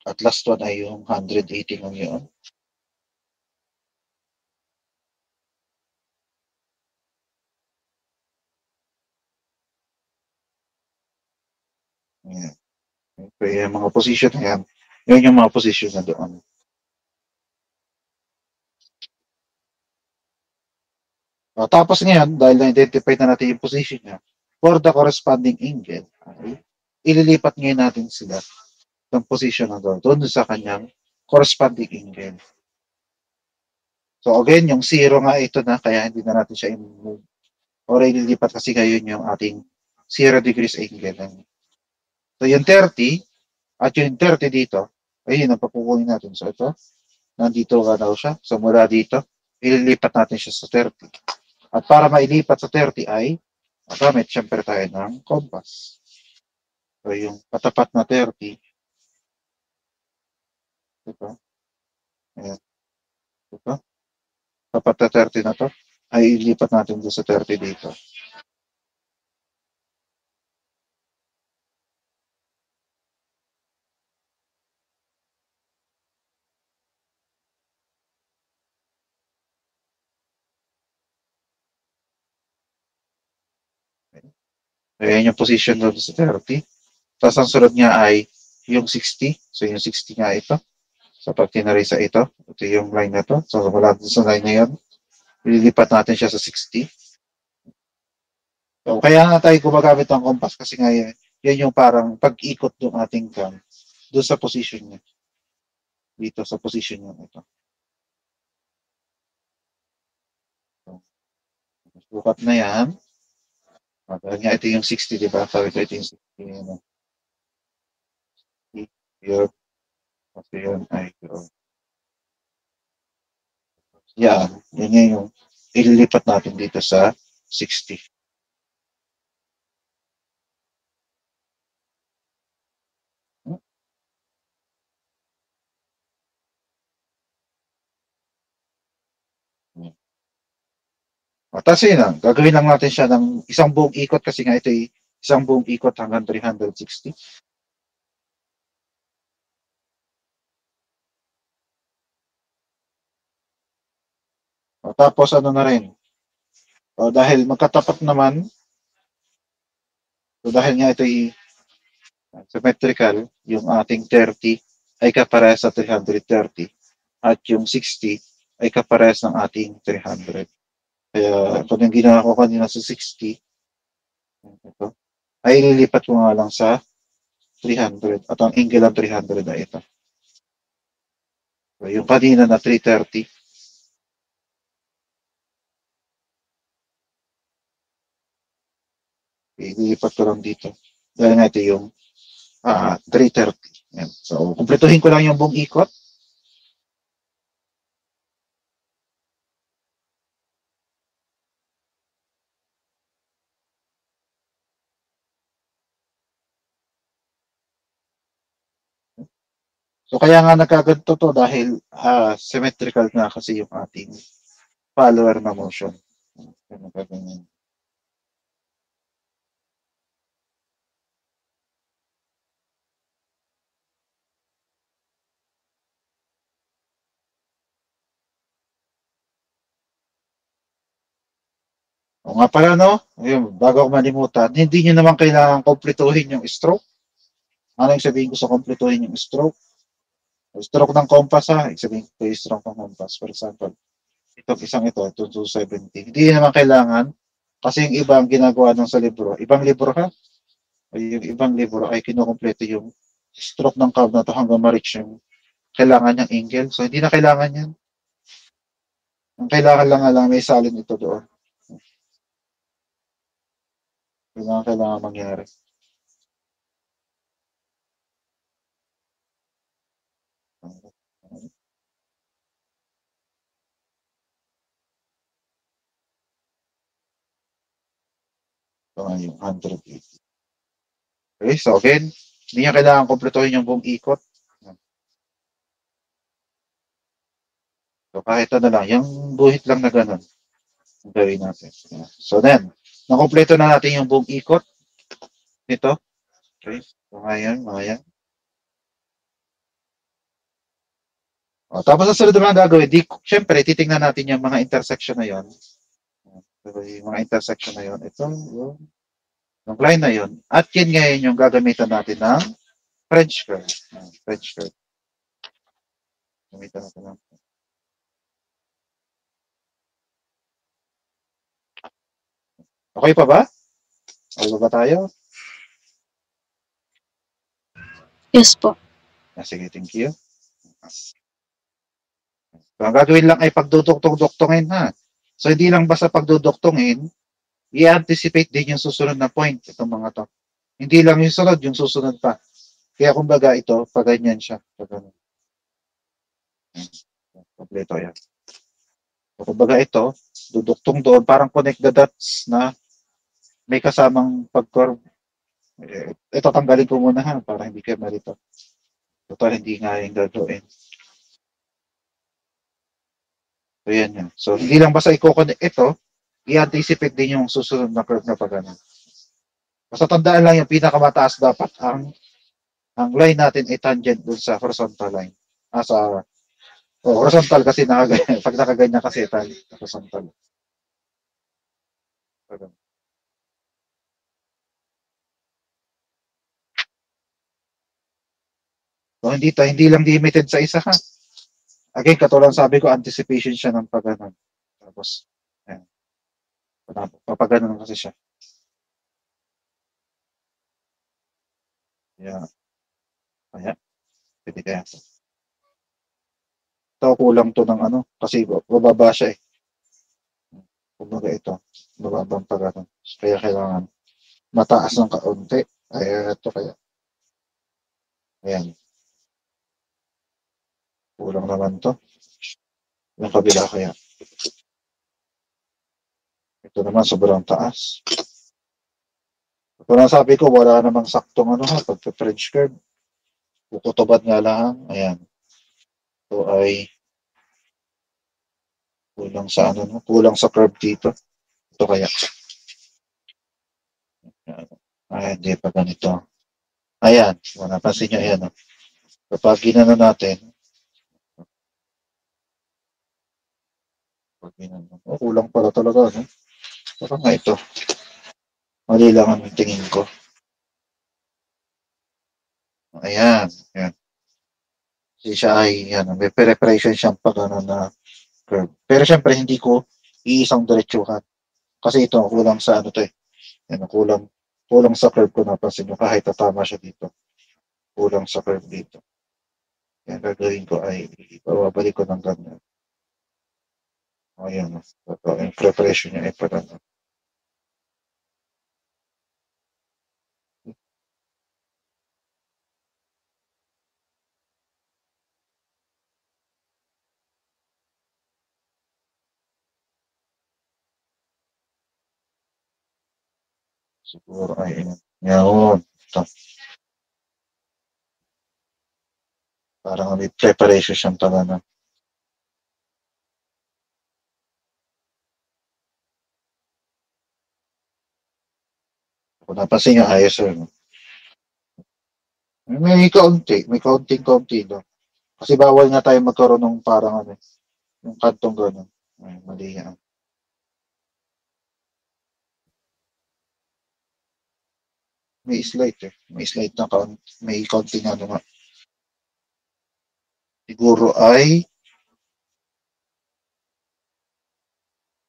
At last one ay yung 180 ng yun. Ayan. Okay, yung mga position na yan. Yun yung mga position na doon. Tapos ngayon, dahil na-identify na natin yung position niya, for the corresponding angle, ay ililipat ngayon natin sila ng position na doon sa kanyang corresponding angle. So again, yung 0 nga ito na, kaya hindi na natin siya i-move. Or ililipat kasi ngayon yung ating 0 degrees angle. So yung 30, at yung 30 dito, ayun ang papukunin natin. So ito, nandito ka daw siya. So, mula dito, ililipat natin siya sa 30. At para mailipat sa 30 ay, magamit syempre tayo ng compass. So, yung katapat na 30, ito, ayan, ito, tapat na 30 na to, ay ilipat natin doon sa 30 dito. Ayan yung position doon sa 30. Tapos ang sunod niya ay yung 60. So yung 60 nga ito. So pag tinari sa ito yung line na to. So wala dun sa line na yun. Ililipat natin siya sa 60. So kaya nga tayo gumagamit ng compass kasi nga yan yung parang pag-ikot ng ating cam doon sa position niya. Dito sa position niya ito. So, sukat na yan. Dahil nga ito yung 60, di ba? Sabi ko ito yung 60. Here. Kasi yun ay yan. Yan yung ililipat natin dito sa 60. Tapos yun lang, gagawin lang natin siya ng isang buong ikot kasi nga ito ay isang buong ikot hanggang 360. Tapos ano na rin, dahil magkatapat naman, dahil nga ito ay symmetrical, yung ating 30 ay kaparehas sa 330 at yung 60 ay kaparehas ng ating 300. Kaya kung yung ginawa ko kanina sa 60, ito, ay ililipat ko nga lang sa 300 at ang angle ng 300 ay ito. So, yung kanina na 330, ililipat ko lang dito. Dahil nga ito yung 330. Yan. So, kumpletuhin ko lang yung buong ikot. So, kaya nga nagkaganto to dahil symmetrical na kasi yung ating follower na motion. O nga pala, no? Ayun, bago ako malimutan, hindi nyo naman kailangan kumpletuhin yung stroke. Ano yung sabihin ko sa kumpletuhin yung stroke? Stroke ng compass, ha? Ibig sabihin ko yung stroke ng compass. For example, itong isang ito, 270. Hindi naman kailangan kasi yung iba ang ginagawa nung sa libro. Ibang libro, ha? Yung ibang libro ay kinukumpleto yung stroke ng curve na to hanggang ma-reach yung kailangan niyang angle. So, hindi na kailangan yan. Ang kailangan lang lang may salin ito doon. Kailangan mangyari. So, yung 180. Okay, so again, hindi niya kailangan kumpletuhin yung buong ikot. So, kahit ano lang, yung buhit lang na ganun, gawin natin. So, then, nakompleto na natin yung buong ikot nito. Okay, so mga yan. O, tapos sa sunod na gagawin, syempre, titingnan natin yung mga intersection na yon. So, yung mga intersection na yon, ito, yung line na yon. At yun ngayon yung gagamitan natin ng French curve. French curve. Gamitan natin ng okay pa ba? Okay pa ba tayo? Yes po. Sige, thank you. So, ang gagawin lang ay pagduduktong-duktongin ha. So, hindi lang basta pagduduktongin, i-anticipate din yung susunod na point, itong mga to. Hindi lang yung sunod, yung susunod pa. Kaya kumbaga ito, pag ganyan siya. Pag ganyan. Kompleto yan. So, kumbaga ito, duduktong doon, parang connect the dots na may kasamang pag-curve. Ito, tanggalin ko muna ha, para hindi kayo malito. Total, hindi nga yung gagawin. So, yan yan. So, hindi lang basta i-connect ito, i-anticipate din yung susunod na curve na pag ano. Basta tandaan lang yung pinakamataas dapat ang line natin ay tangent dun sa horizontal line. Sa horizontal kasi nakaganyan. Pag nakaganyan kasi horizontal. So, hindi lang limited sa isa ha. Again, katulad sabi ko, anticipation siya ng pag-ano. Tapos, ayan, papagano kasi siya. Kaya, kaya, pwede kaya. Ito, kulang to ng ano, kasi bababa siya eh. Kumbaga ito, bababang pag-ano. Kaya kailangan mataas ng kaunti. Ay, ito kaya. Ayan, kulang naman to. Yung kabila kaya. Ito naman, sobrang taas. Ito na sabi ko, wala namang saktong ano ha, pag-French curve. Kukutuban nga lang. Ayan. Ito ay kulang sa ano, no? Kulang sa curve dito. Ito kaya. Ay, hindi pa ganito. Ayan. Kung napansin nyo, ayan. No? Kapag ginano natin, kulang pala talaga. No? Parang nga ito. Mali lang ang tingin ko. Ayan. Ayan. Kasi siya ay, yan, may preparation siyang pag ano na curve. Pero syempre, hindi ko iisang diretsuhan. Kasi ito, kulang sa ano to eh. Yan, kulang sa curve ko napansin nyo kahit tatama siya dito. Kulang sa curve dito. Yan, gagawin ko ay babalik ko ng ganyan. Ayan. Ito, yung preparation niya ay pag ano. Siguro ay yun. Ito, parang may preparation siyang pag ano. Kung napansin nyo, ayos sir. No? May kaunting-kaunti no? Kasi bawal nga tayo magkaroon ng parang ano, yung kantong gano'n. Ay, mali yan. May slight eh. May slight na may kaunting ano nga. Siguro ay,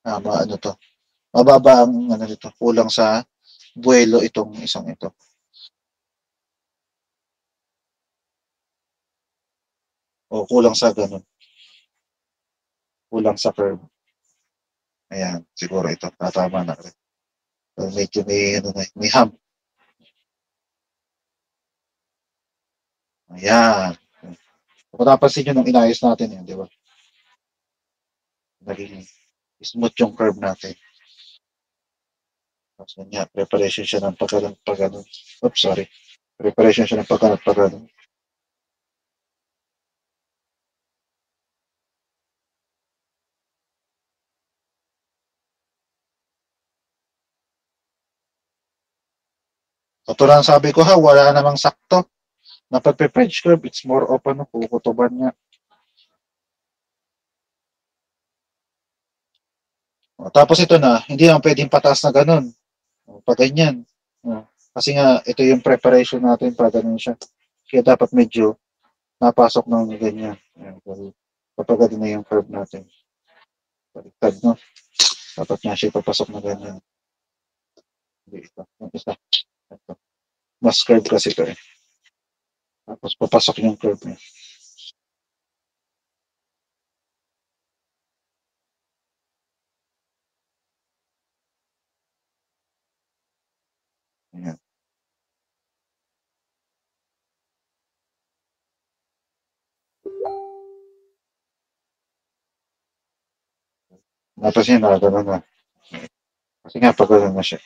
ano to. Mababa ang ano nito. Kulang sa buwelo itong isang ito. O kulang sa ganun. Kulang sa curve. Ayan, siguro ito. Tatama na rin. So, medyo ano na, may hump. Ayan. Kung napansin nyo nung inayos natin yan, di ba? Naging smooth yung curve natin. Tapos yun nga, preparation siya ng pagkaroon. Oops, sorry. Preparation siya ng pagkaroon. Katulad ng sabi ko ha, wala namang sakto. Na pagpe-French curve, it's more of ano, kukutuban niya. O, tapos ito na, hindi naman pwedeng pataas na ganun. O, pag ganyan. O, kasi nga, ito yung preparation natin para ganun siya. Kaya dapat medyo napasok ng ganyan. Ayan, kapag ganun na yung curve natin. Baliktad, no? Dapat nga siya papasok na ganyan. Hindi ito. Yung isa. Ito. Mas curve kasi ito eh. Tapos papasok yung curve niya. Ayan. Tapos yun, gano'n na. Kasi nga, pag gano'n na siya.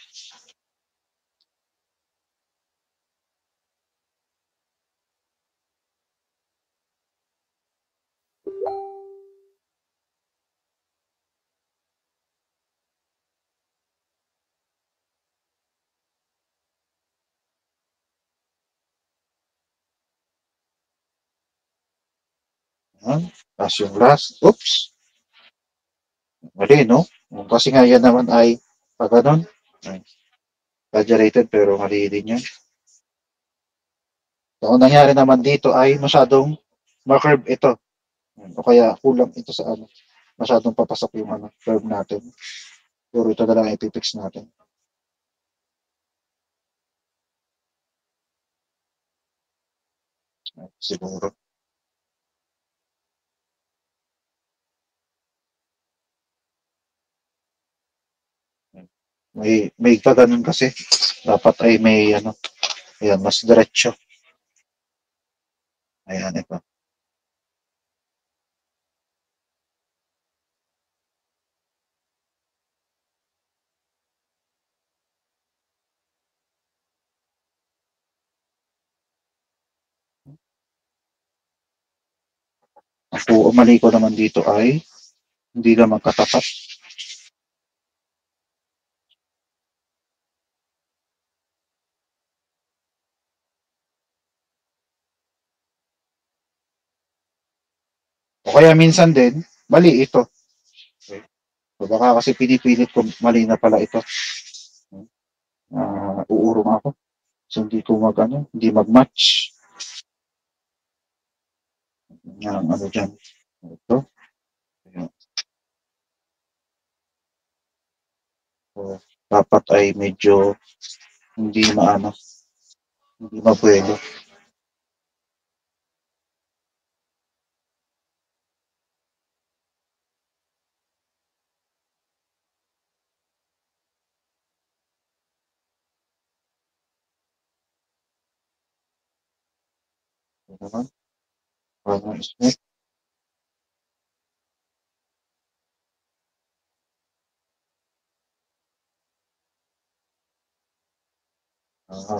Yan. Tapos yung last, oops, mali, no? Kasi nga yan naman ay, pag gano'n, ay, exaggerated pero mali din yan. So, ang nangyari naman dito ay masyadong ma-curve ito. O kaya kulang ito sa ano, masyadong papasok yung ano, curve natin. Puro ito na lang ipipix natin. Siguro. May kaganon kasi. Dapat ay may ano, ayan, mas diretso. Ayan, ito. Ako, ang mali ko naman dito ay hindi naman katapat. O kaya minsan din, mali ito. Okay. So baka kasi pinipilit ko mali na pala ito. Uurong ako. So hindi ko hindi mag-match. Yung ano dyan. Ito. Ayan. So, dapat ay medyo hindi maano, hindi mabuelo. Ito naman. Parang smooth.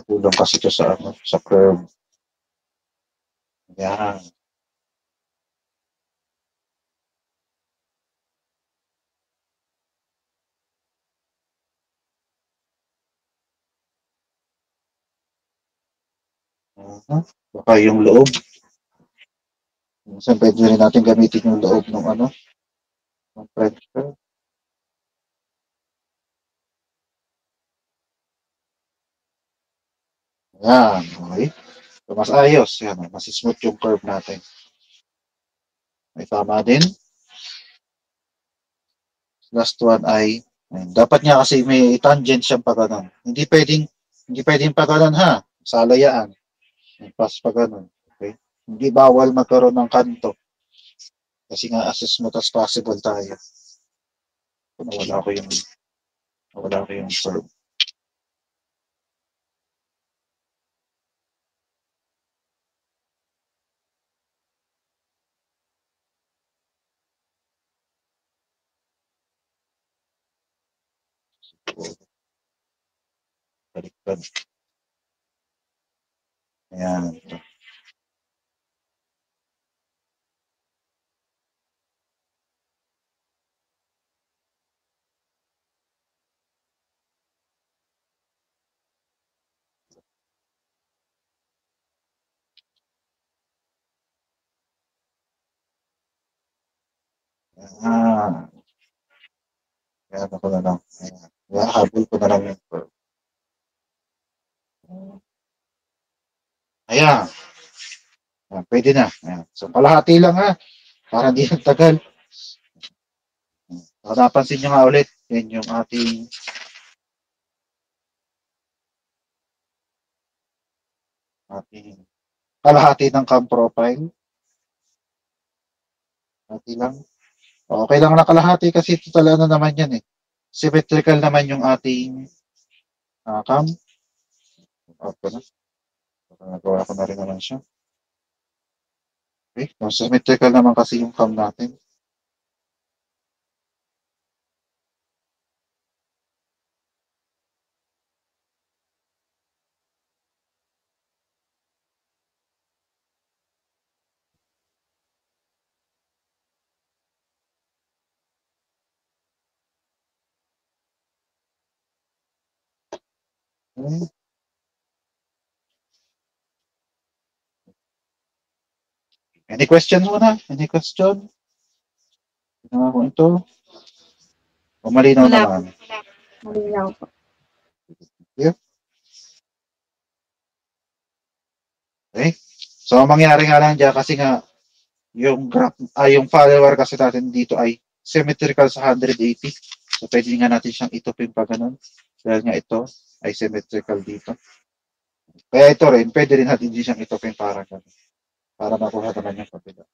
Kulang kasi ito sa ano, sa curve. Yan. Baka yung loob. Minsan pwede rin natin gamitin yung loob ng ano, ng French curve. Yan. Okay. So, mas ayos. Yan. Mas smooth yung curve natin. May tama din. Last one ay, dapat nga kasi may tangent siyang pag hindi pwedeng pag ha. Salayaan. Pas pag okay? Hindi bawal magkaroon ng kanto. Kasi nga as smooth as possible tayo. Nawala ko yung curve. Baliktad. Ayan. Ah, ayan ako na lang. Ayan. Habol ko na lang yung curve. Ayan. Ayan. Pwede na. Ayan. So, kalahati lang ha. Para di nagtagal. So, napansin nyo nga ulit. Yan yung ating kalahati ng cam profile. Kalahati lang. Okay lang na kalahati kasi total ano naman yan eh. Symmetrical naman yung ating cam. Off ko na. Nagawa ko na rin naman siya. Okay. So, symmetrical naman kasi yung cam natin. Okay. Any question muna? Any question? Kung ito, o malinaw Wala po. naman? Malinaw po. Yeah. Okay. So, ang mangyari nga lang dyan, kasi nga, yung graph, yung follower kasi natin dito ay symmetrical sa 180. So, pwede nga natin siyang itupin pa ganun. Dahil nga ito ay symmetrical dito. Kaya ito rin, pwede rin natin din siyang itupin para ganun. Para makuha naman yung kapila.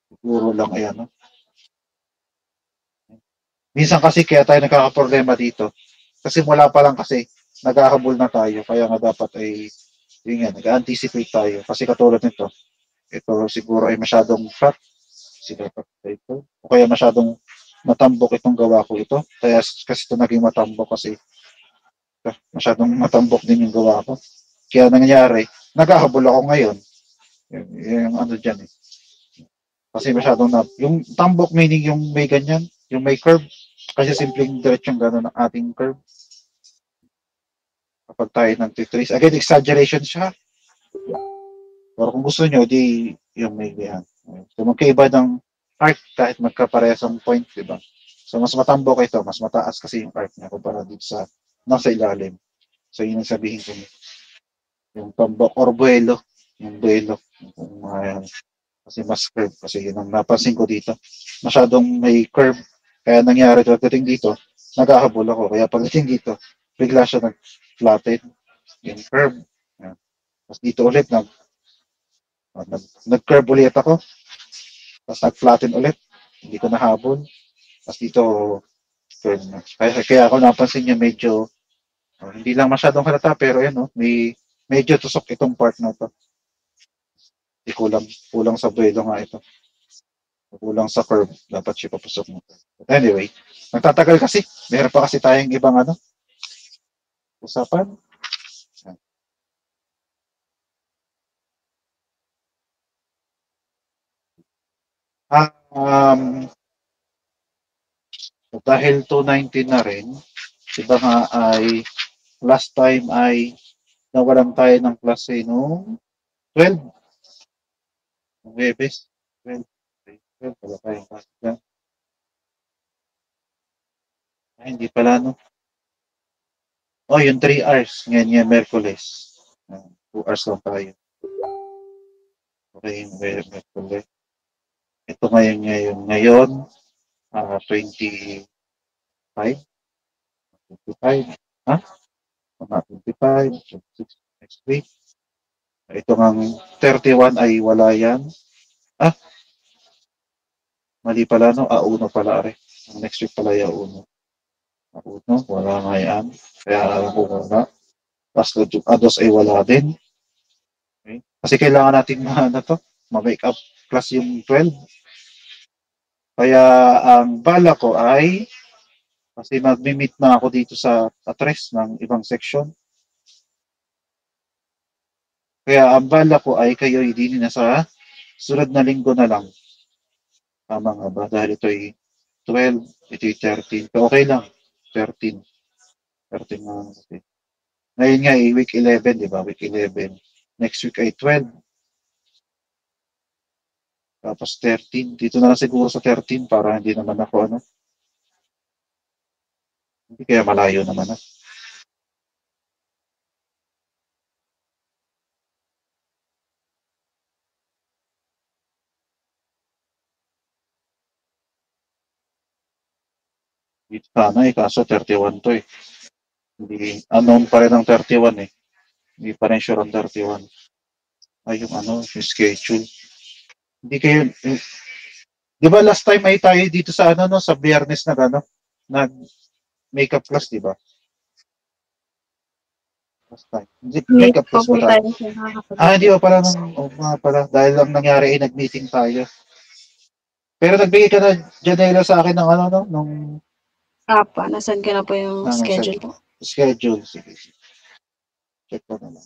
Siguro lang, ayan, no? Minsan kasi kaya tayo nagkakaproblema dito. Kasi mula pa lang kasi, naghahabol na tayo. Kaya nga dapat ay, yun nga, nag-anticipate tayo. Kasi katulad nito, ito siguro ay masyadong flat. Dapat ito. O kaya masyadong matambok itong gawa ko ito. Kaya kasi ito naging matambok kasi masyadong matambok din yung gawa ko. Kaya nangyayari, naghahabol ako ngayon. Yung ano dyan eh. Kasi masyadong yung tambok meaning yung may ganyan, yung may curve. Kasi simpleng diretsong gano'n ang ating curve. Kapag tayo nag-trace. Again, exaggeration siya. Pero kung gusto nyo, di yung may ganyan. So magkaiba ng arc kahit magkaparehas ang point, di ba? So mas matambok ito, mas mataas kasi yung arc niya kumpara dito sa nasa ilalim. So yun ang sabihin ko yung tambok or buwelo. Yung buwelo. Yung mga yan. Kasi mas curve. Kasi yun ang napansin ko dito. Masyadong may curve. Kaya nangyari pagdating dito, naghahabol ako. Kaya pagdating dito, bigla siya nag-flatten. Yung curve. Yan. Tapos dito ulit, nag-curve ulit ako. Tapos nag-flatten ulit. Hindi ko nahabol. Tapos dito, curve na. Kaya ako napansin niya medyo, hindi lang masyadong halata, pero yan, may medyo tusok itong part na to. Hindi kulang sa buwelo nga ito. Kulang sa curve. Dapat siya papasok mo. But anyway, nagtatagal kasi. Meron pa kasi tayong ibang usapan. Um, dahil 219 na rin, iba nga ay last time ay nawalan tayo ng klase noong 12. Noong Webes. 12. 12. Wala tayong klase dyan. Ay, hindi pala, no? Oh, yung 3 hours. Ngayon yung Merkules. 2 hours lang tayo. Okay, yung Merkules. Ito ngayon, 25. 25. Ha? Mga 25, 26 next week. Ito ngang 31 ay wala yan. Ah, mali pala, no? Uno pala, are. Next week pala yung uno. Uno, wala nga yan. Kaya alam ko muna. Tapos dos ay wala din. Okay? Kasi kailangan natin ma-make up class yung 12. Kaya ang bala ko ay, kasi mag-meet na ako dito sa address ng ibang section. Kaya ang bala ko ay kayo din na sa sunod na linggo na lang. Tama nga ba? Dahil ito ay 12, ito ay 13. So, okay lang. 13. 13 na lang. Okay. Ngayon nga ay week 11, di ba? Week 11. Next week ay 12. Tapos 13. Dito na lang siguro sa 13 para hindi naman ako hindi kaya malayo naman Dito sana eh, kaso 31 to eh. Hindi, unknown pa rin ang 31 eh. Hindi pa rin sure ang 31. Ay, yung schedule. Hindi kayo, di ba last time ay tayo dito sa no, sa Biyernes nag makeup class, di ba? Last time. Hindi, Hindi makeup pa class po ba tayo? tayo siya Hindi nakakapag-makeup ba pala class. nga pala, dahil lang nangyari ay nag-meeting tayo. Pero nagbigay ka na, Janela, sa akin ng no, nung Nasaan ka na po yung schedule po? schedule. Sige, check ko na lang.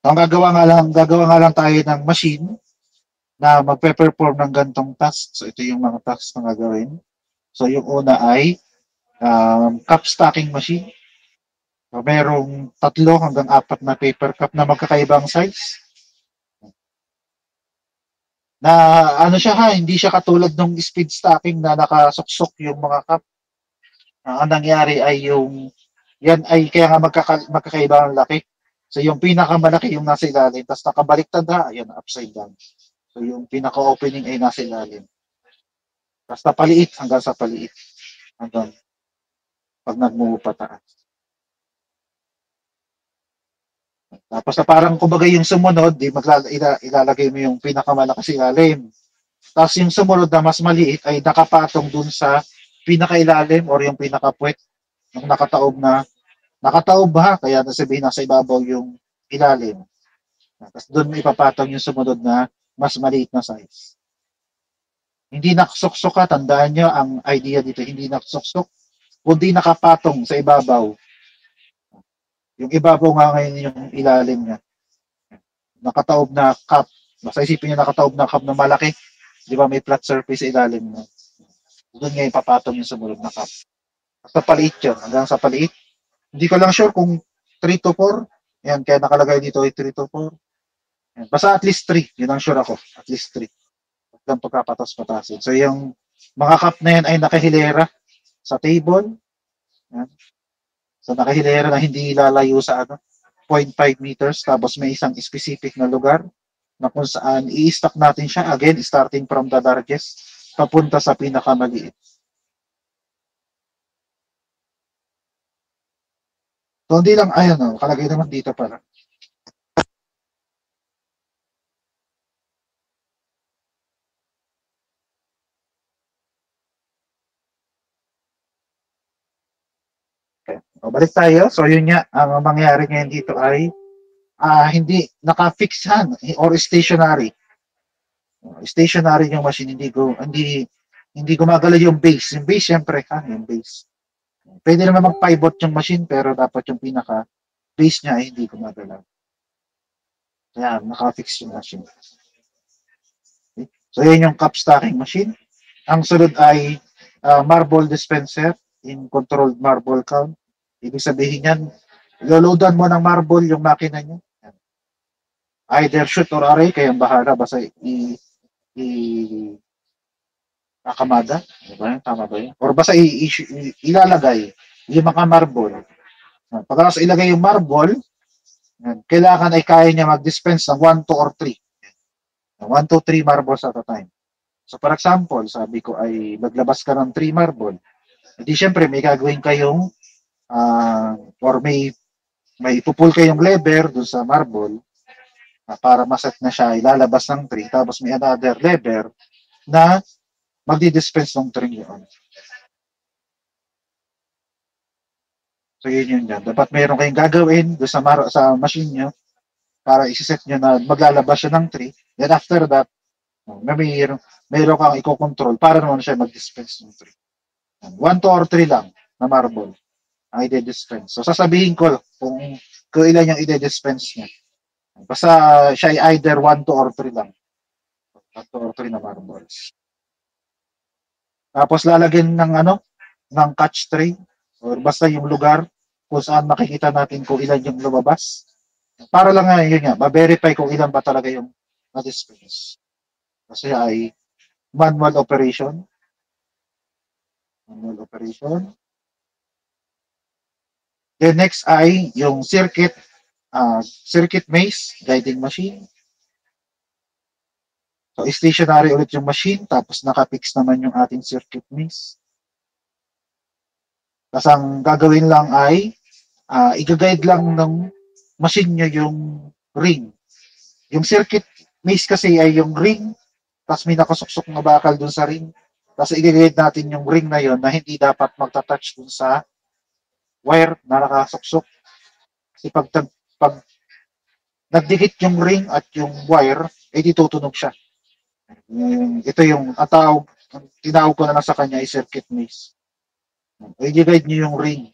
So, ang gagawa nga lang tayo ng machine na magpe-perform ng gantong task. So, ito yung mga tasks na gagawin. So, yung una ay cup stacking machine. So, merong 3 hanggang 4 na paper cup na magkakaibang size. Na ano siya ha, hindi siya katulad ng speed stacking na nakasuksok yung mga cup. Ang nangyari ay yan ay kaya nga magkakaiba ang laki. So yung pinakamalaki yung nasa ilalim, tapos nakabaliktad na, ayan, upside down. So yung pinaka-opening ay nasa ilalim. Tapos napaliit hanggang sa paliit. Hanggang pag nag-move pataas. Tapos na parang kumbaga yung sumunod, ilalagay mo yung pinakamalaki sa ilalim. Tapos yung sumunod na mas maliit ay nakapatong dun sa pinakailalim or yung pinakapuwet ng nakataob ha, kaya nasabihin nasa ibabaw yung ilalim. Tapos doon mo ipapatong yung sumunod na mas maliit na size. Hindi nakasuksok ka, tandaan nyo ang idea dito, hindi nakasuksok, kundi nakapatong sa ibabaw. Yung ibabaw nga ngayon yung ilalim niya. Nakataob na cup. Basta isipin nyo nakataob na cup na malaki. Di ba may flat surface sa ilalim mo. Doon nga ipapatong yung sumunod na cup. Basta paliit yun. Hanggang sa paliit. Hindi ko lang sure kung 3 to 4. Yan, kaya nakalagay dito ay 3 to 4. Yan. Basta at least 3. Yun ang sure ako. At least 3. Hanggang pagkapatas-patasin. So yung mga cup na yan ay nakahilera sa table. Yan. So nakahilera na hindi lalayo sa 0.5 meters. Tapos may isang specific na lugar na kung saan i-stack natin siya. Again, starting from the largest papunta sa pinakamaliit. So, hindi lang, ayan kalagay naman dito para. Okay. O, balik tayo. So, yun nga, ang mangyayari ngayon dito ay hindi naka-fixhan or stationary. Stationary yung machine, hindi gumagalaw yung base. Yung base, syempre, yung base. Pwede naman mag-pivot yung machine, pero dapat yung pinaka-base niya ay hindi gumagalaw. Kaya, naka-fix yung machine. Okay. So, yun yung cup stacking machine. Ang sunod ay marble dispenser in controlled marble count. Ibig sabihin yan, iloloadan mo ng marble yung makina niya. Either shoot or array, kayang bahala, basta kakamada. Diba? Tama ba yun? Or basta ilalagay yung mga marble. Pagkatapos ilagay yung marble, kailangan ay kaya niya mag-dispense ng 1, 2, or 3. 1, 2, 3 marbles at a time. So for example, sabi ko ay maglabas ka ng 3 marble. Hindi syempre may gagawin kayong or may ipupul kayong lever dun sa marble para maset na siya, ilalabas ng 3, tapos may another lever na magdi-dispense ng 3 yun. So yun yan. Dapat meron kayong gagawin doon sa machine nyo para isiset nyo na maglalabas siya ng 3. Then after that, meron kang i-control para naman siya mag-dispense ng 3. 1, 2, or 3 lang na marble ang i-dispense. So sasabihin ko kung ilan yung i-dispense niya. Basta siya ay either 1, 2, or 3 lang. 1, 2, or 3 na marbles. Tapos lalagyan ng catch tray or basta yung lugar kung saan makikita natin kung ilan yung lumabas. Para lang yun nga, ma-verify kung ilan ba talaga yung na-dispense. Kasi ay manual operation. Manual operation. Then next ay yung circuit maze, guiding machine. So stationary ulit yung machine, tapos nakapix naman yung ating circuit maze. Tapos ang gagawin lang ay i-guide lang ng machine nyo yung ring. Yung circuit maze kasi ay yung ring, tapos may nakasuksok na bakal dun sa ring. Tapos i-guide natin yung ring na yon na hindi dapat magta-touch dun sa wire na nakasuksok. Kasi pag nagdikit yung ring at yung wire, di tutunog siya. Ito yung tinawag ko na lang sa kanya ay circuit maze. I-guide nyo yung ring.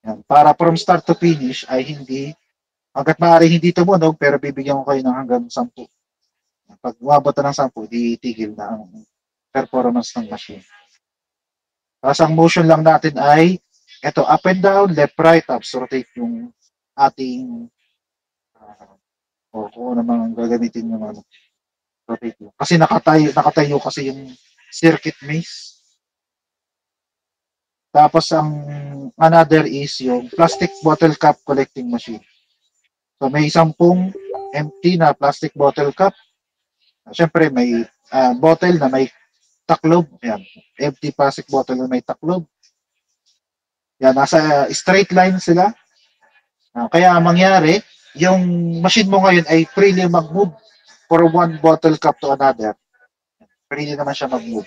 Yan. Para from start to finish ay hindi Hanggat maaari hindi tumunog, pero bibigyan ko kayo ng hanggang 10. Pag umabot na ng 10, di tigil na ang performance ng machine. Tapos ang motion lang natin ay ito, up and down, left, right, up. So rotate yung ating o kung ano namang gagamitin yung ano, rotate yung. Kasi nakatayo kasi yung circuit maze. Tapos ang another is yung plastic bottle cap collecting machine. So may 10 empty na plastic bottle cap. Siyempre may bottle na may taklob. Yan. Empty plastic bottle na may taklob. Yan, nasa straight line sila. Kaya ang mangyari, yung machine mo ngayon ay freely mag-move for one bottle cap to another. Freely naman siya mag-move.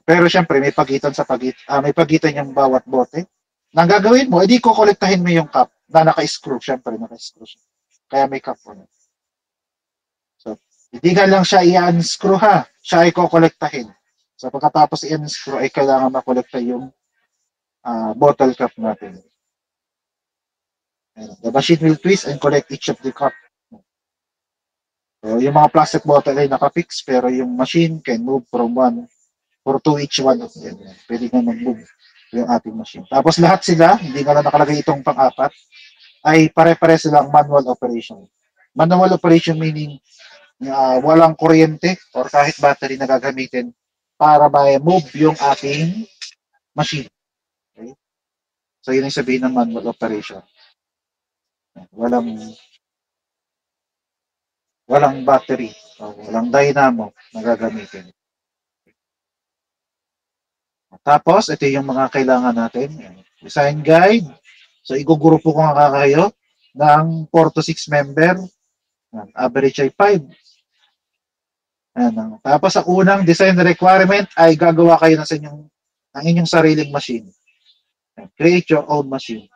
Pero syempre may pagitan may pagitan yung bawat bote. Nang gagawin mo, edi kokolektahin mo yung cup na naka-screw, syempre naka-screw siya. Kaya may cup mo. So, hindi ka lang siya i-unscrew ha, siya ay kokolektahin. So pagkatapos i-unscrew ay kailangan makolekta yung bottle cup natin. The machine will twist and collect each of the cup. So, yung mga plastic bottle ay nakafix, pero yung machine can move from one for two each one of them. Pwede na mag-move yung ating machine. Tapos lahat sila, hindi nga lang nakalagay itong pang-apat, ay pare-pare silang manual operation. Manual operation meaning walang kuryente or kahit battery na gagamitin para ma-move yung ating machine. Okay? So yun yung sabihin ng manual operation. Walang battery o walang dynamo na gagamitin. Tapos, ito yung mga kailangan natin. Design guide. So, igugrupo ko nga kayo ng 4 to 6 member. Average ay 5. Tapos, ang unang design requirement ay gagawa kayo ng inyong sariling machine. Create your own machine.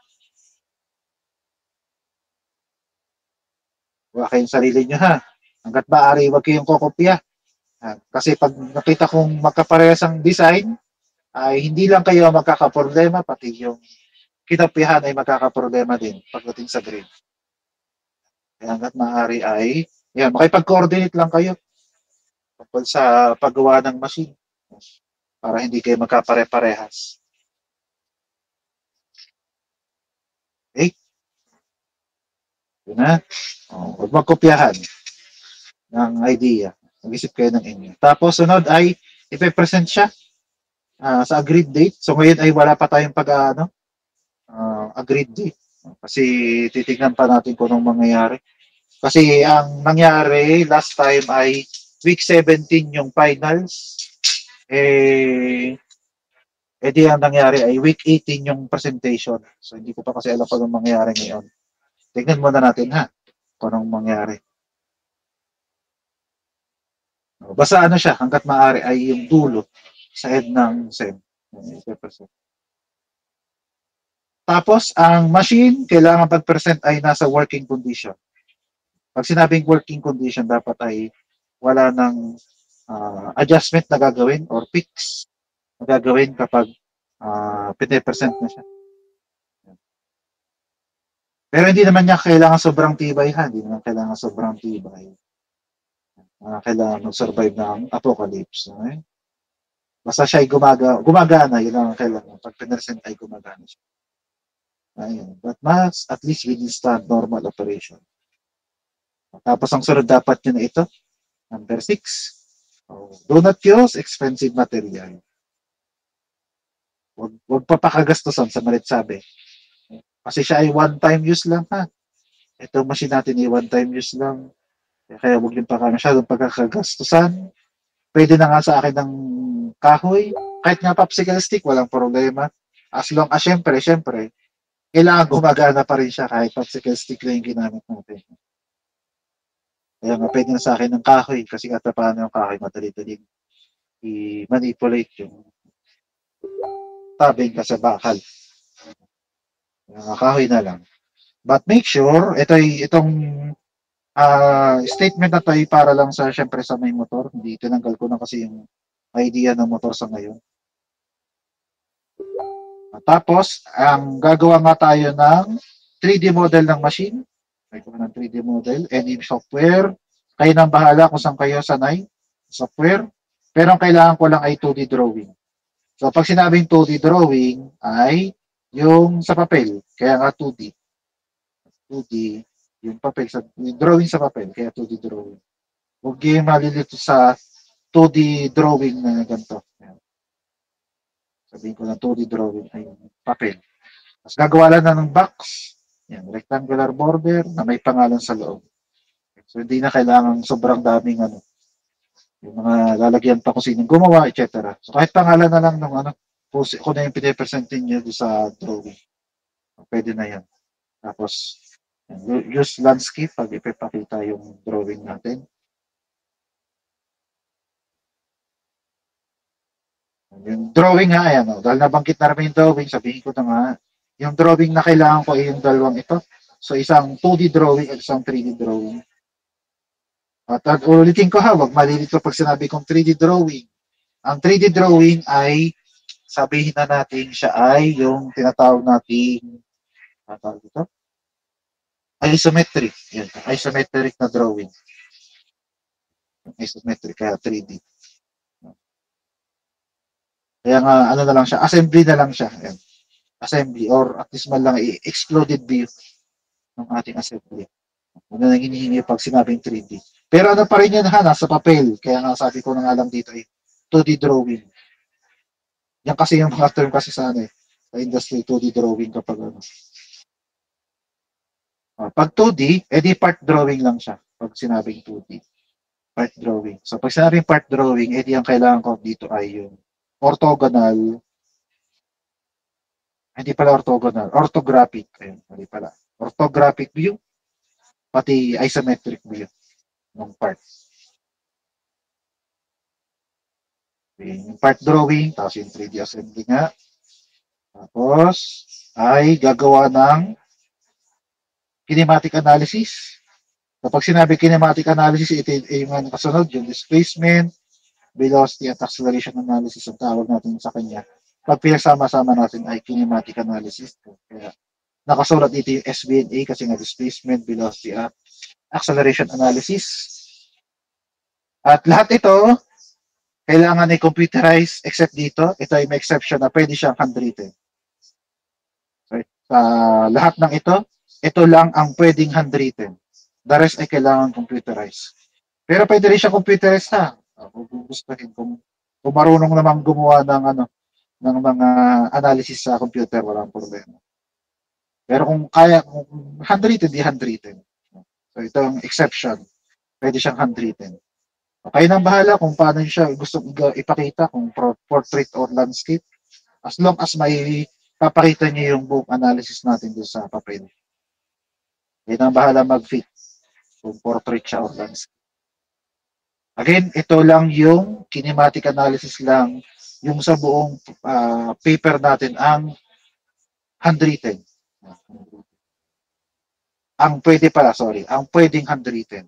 Gawa kayong sarili nyo ha. Hanggat maaari, huwag kayong kokopya. Kasi pag nakita kong magkaparehas ang design, ay hindi lang kayo magkakaproblema, pati yung kinopyahan ay magkakaproblema din pagdating sa grade. Kaya hanggat maaari ay, makipag-coordinate lang kayo tungkol sa paggawa ng machine para hindi kayo magkapare-parehas. Okay? Yun na. Huwag magkopyahan ng idea. Mag-isip kayo ng inyo. Tapos, sunod ay ipe-present siya sa agreed date. So, ngayon ay wala pa tayong agreed date. Kasi titignan pa natin kung anong mangyayari. Kasi ang nangyari last time ay week 17 yung finals. Di ang nangyari ay week 18 yung presentation. So, hindi ko pa kasi alam kung anong mangyayari ngayon. Tignan muna natin ha, kung anong mangyayari. Basta ano siya, hanggat maaari ay yung dulo sa head ng SEM. Tapos, ang machine, kailangan pag-present ay nasa working condition. Pag sinabing working condition, dapat ay wala ng adjustment na gagawin or fix na gagawin kapag pine-present na siya. Pero hindi naman niya kailangan sobrang tibay ha. Hindi naman kailangan sobrang tibay. Kailangan mag-survive ng apocalypse. Okay? Basta siya ay gumagana, yun ang kailangan. Pag pinresent ay gumagana siya. Ayun. But must at least withstand normal operation. Tapos ang sunod dapat nyo na ito. Number 6. Do not use expensive material. Huwag papakagastusan sa malit sabi. Kasi siya ay one-time use lang ha. Ito machine natin ay one-time use lang. Kaya huwag din pa masyadong pagkakagastusan. Pwede na nga sa akin ng kahoy. Kahit nga popsicle stick, walang problema. As long as syempre, kailangan gumagana pa rin siya kahit popsicle stick lang yung ginamit natin. Kaya nga pwede na sa akin ng kahoy kasi at paano yung kahoy madali-daling i-manipulate yung tabing ka sa bakal. Kahoy na lang. But make sure, itong statement na tayo para lang sa syempre sa may motor. Hindi tinanggal ko na kasi yung idea ng motor sa ngayon. Tapos, ang gagawa nga tayo ng 3D model ng machine. May ko ng 3D model, any software. Kayo nang bahala kung saan kayo sanay. Software. Pero ang kailangan ko lang ay 2D drawing. So, pag sinabing 2D drawing ay yung sa papel. Kaya nga 2D. 2D, yung papel, yung drawing sa papel. Kaya 2D drawing. Huwag kayo malilito sa 2D drawing na ganito. Sabihin ko na 2D drawing ay papel. Tapos gagawa lang na ng box. Yan, rectangular border na may pangalan sa loob. So, hindi na kailangan sobrang daming yung mga lalagyan pa kung sinong gumawa, etc. So, kahit pangalan na lang ng kung na yung pinipresentin nyo sa drawing. Pwede na yan. Tapos, use landscape pag ipapakita yung drawing natin. Yung drawing nga, ayan, dahil nabanggit na rin yung drawing, sabihin ko na nga, yung drawing na kailangan ko ay yung dalawang ito. So, isang 2D drawing at isang 3D drawing. At ulitin ko ha, wag malilito pag sinabi kong 3D drawing. Ang 3D drawing ay, sabihin na natin siya ay yung tinatawag nating, ito? Isometric. Yan, isometric na drawing. Isometric, kaya 3D. Kaya nga, ano na lang siya, assembly na lang siya. Yan. Assembly, or at least man lang exploded view ng ating assembly. Ano nang hinihingi pag sinabing 3D. Pero ano pa rin yan ha, nasa papel. Kaya nga sabi ko na nga lang dito ay 2D drawing. Yan kasi yung mga term kasi sa sa industry, 2D drawing kapag ano. Pag 2D, edi part drawing lang siya. Pag sinabing 2D. Part drawing. So pag sinabing part drawing, edi ang kailangan ko dito ay yung orthogonal. Hindi pala orthogonal. Orthographic. Ayun, hindi pala. Orthographic view, pati isometric view ng part. Yung part drawing, tapos yung 3D assembly nga. Tapos, ay gagawa ng kinematic analysis. Kapag sinabi kinematic analysis, ito yung kasunod, yung displacement, velocity at acceleration analysis ang tawag natin sa kanya. Pag pinasama-sama natin ay kinematic analysis. Kaya nakasulat dito yung SVNA kasi nga displacement, velocity at acceleration analysis. At lahat ito, kailangan ay computerized except dito. Ito ay may exception na pwede siyang handwritten. So, lahat ng ito lang ang pwedeng handwritten. The rest ay kailangan computerized. Pero pwede rin siya computerized na. Kung gugustuhin, kung marunong namang gumawa ng mga analysis sa computer, walang problema. Pero kung kaya, kung handwritten, di handwritten. So ito ang exception. Pwede siyang handwritten. Kayo nang bahala kung paano siya gusto ipakita, kung portrait or landscape. As long as may papakita niyo yung buong analysis natin doon sa papel. Kayo nang bahala mag-fit kung portrait siya or landscape. Again, ito lang yung kinematic analysis lang yung sa buong paper natin ang handwritten. Ang pwedeng handwritten.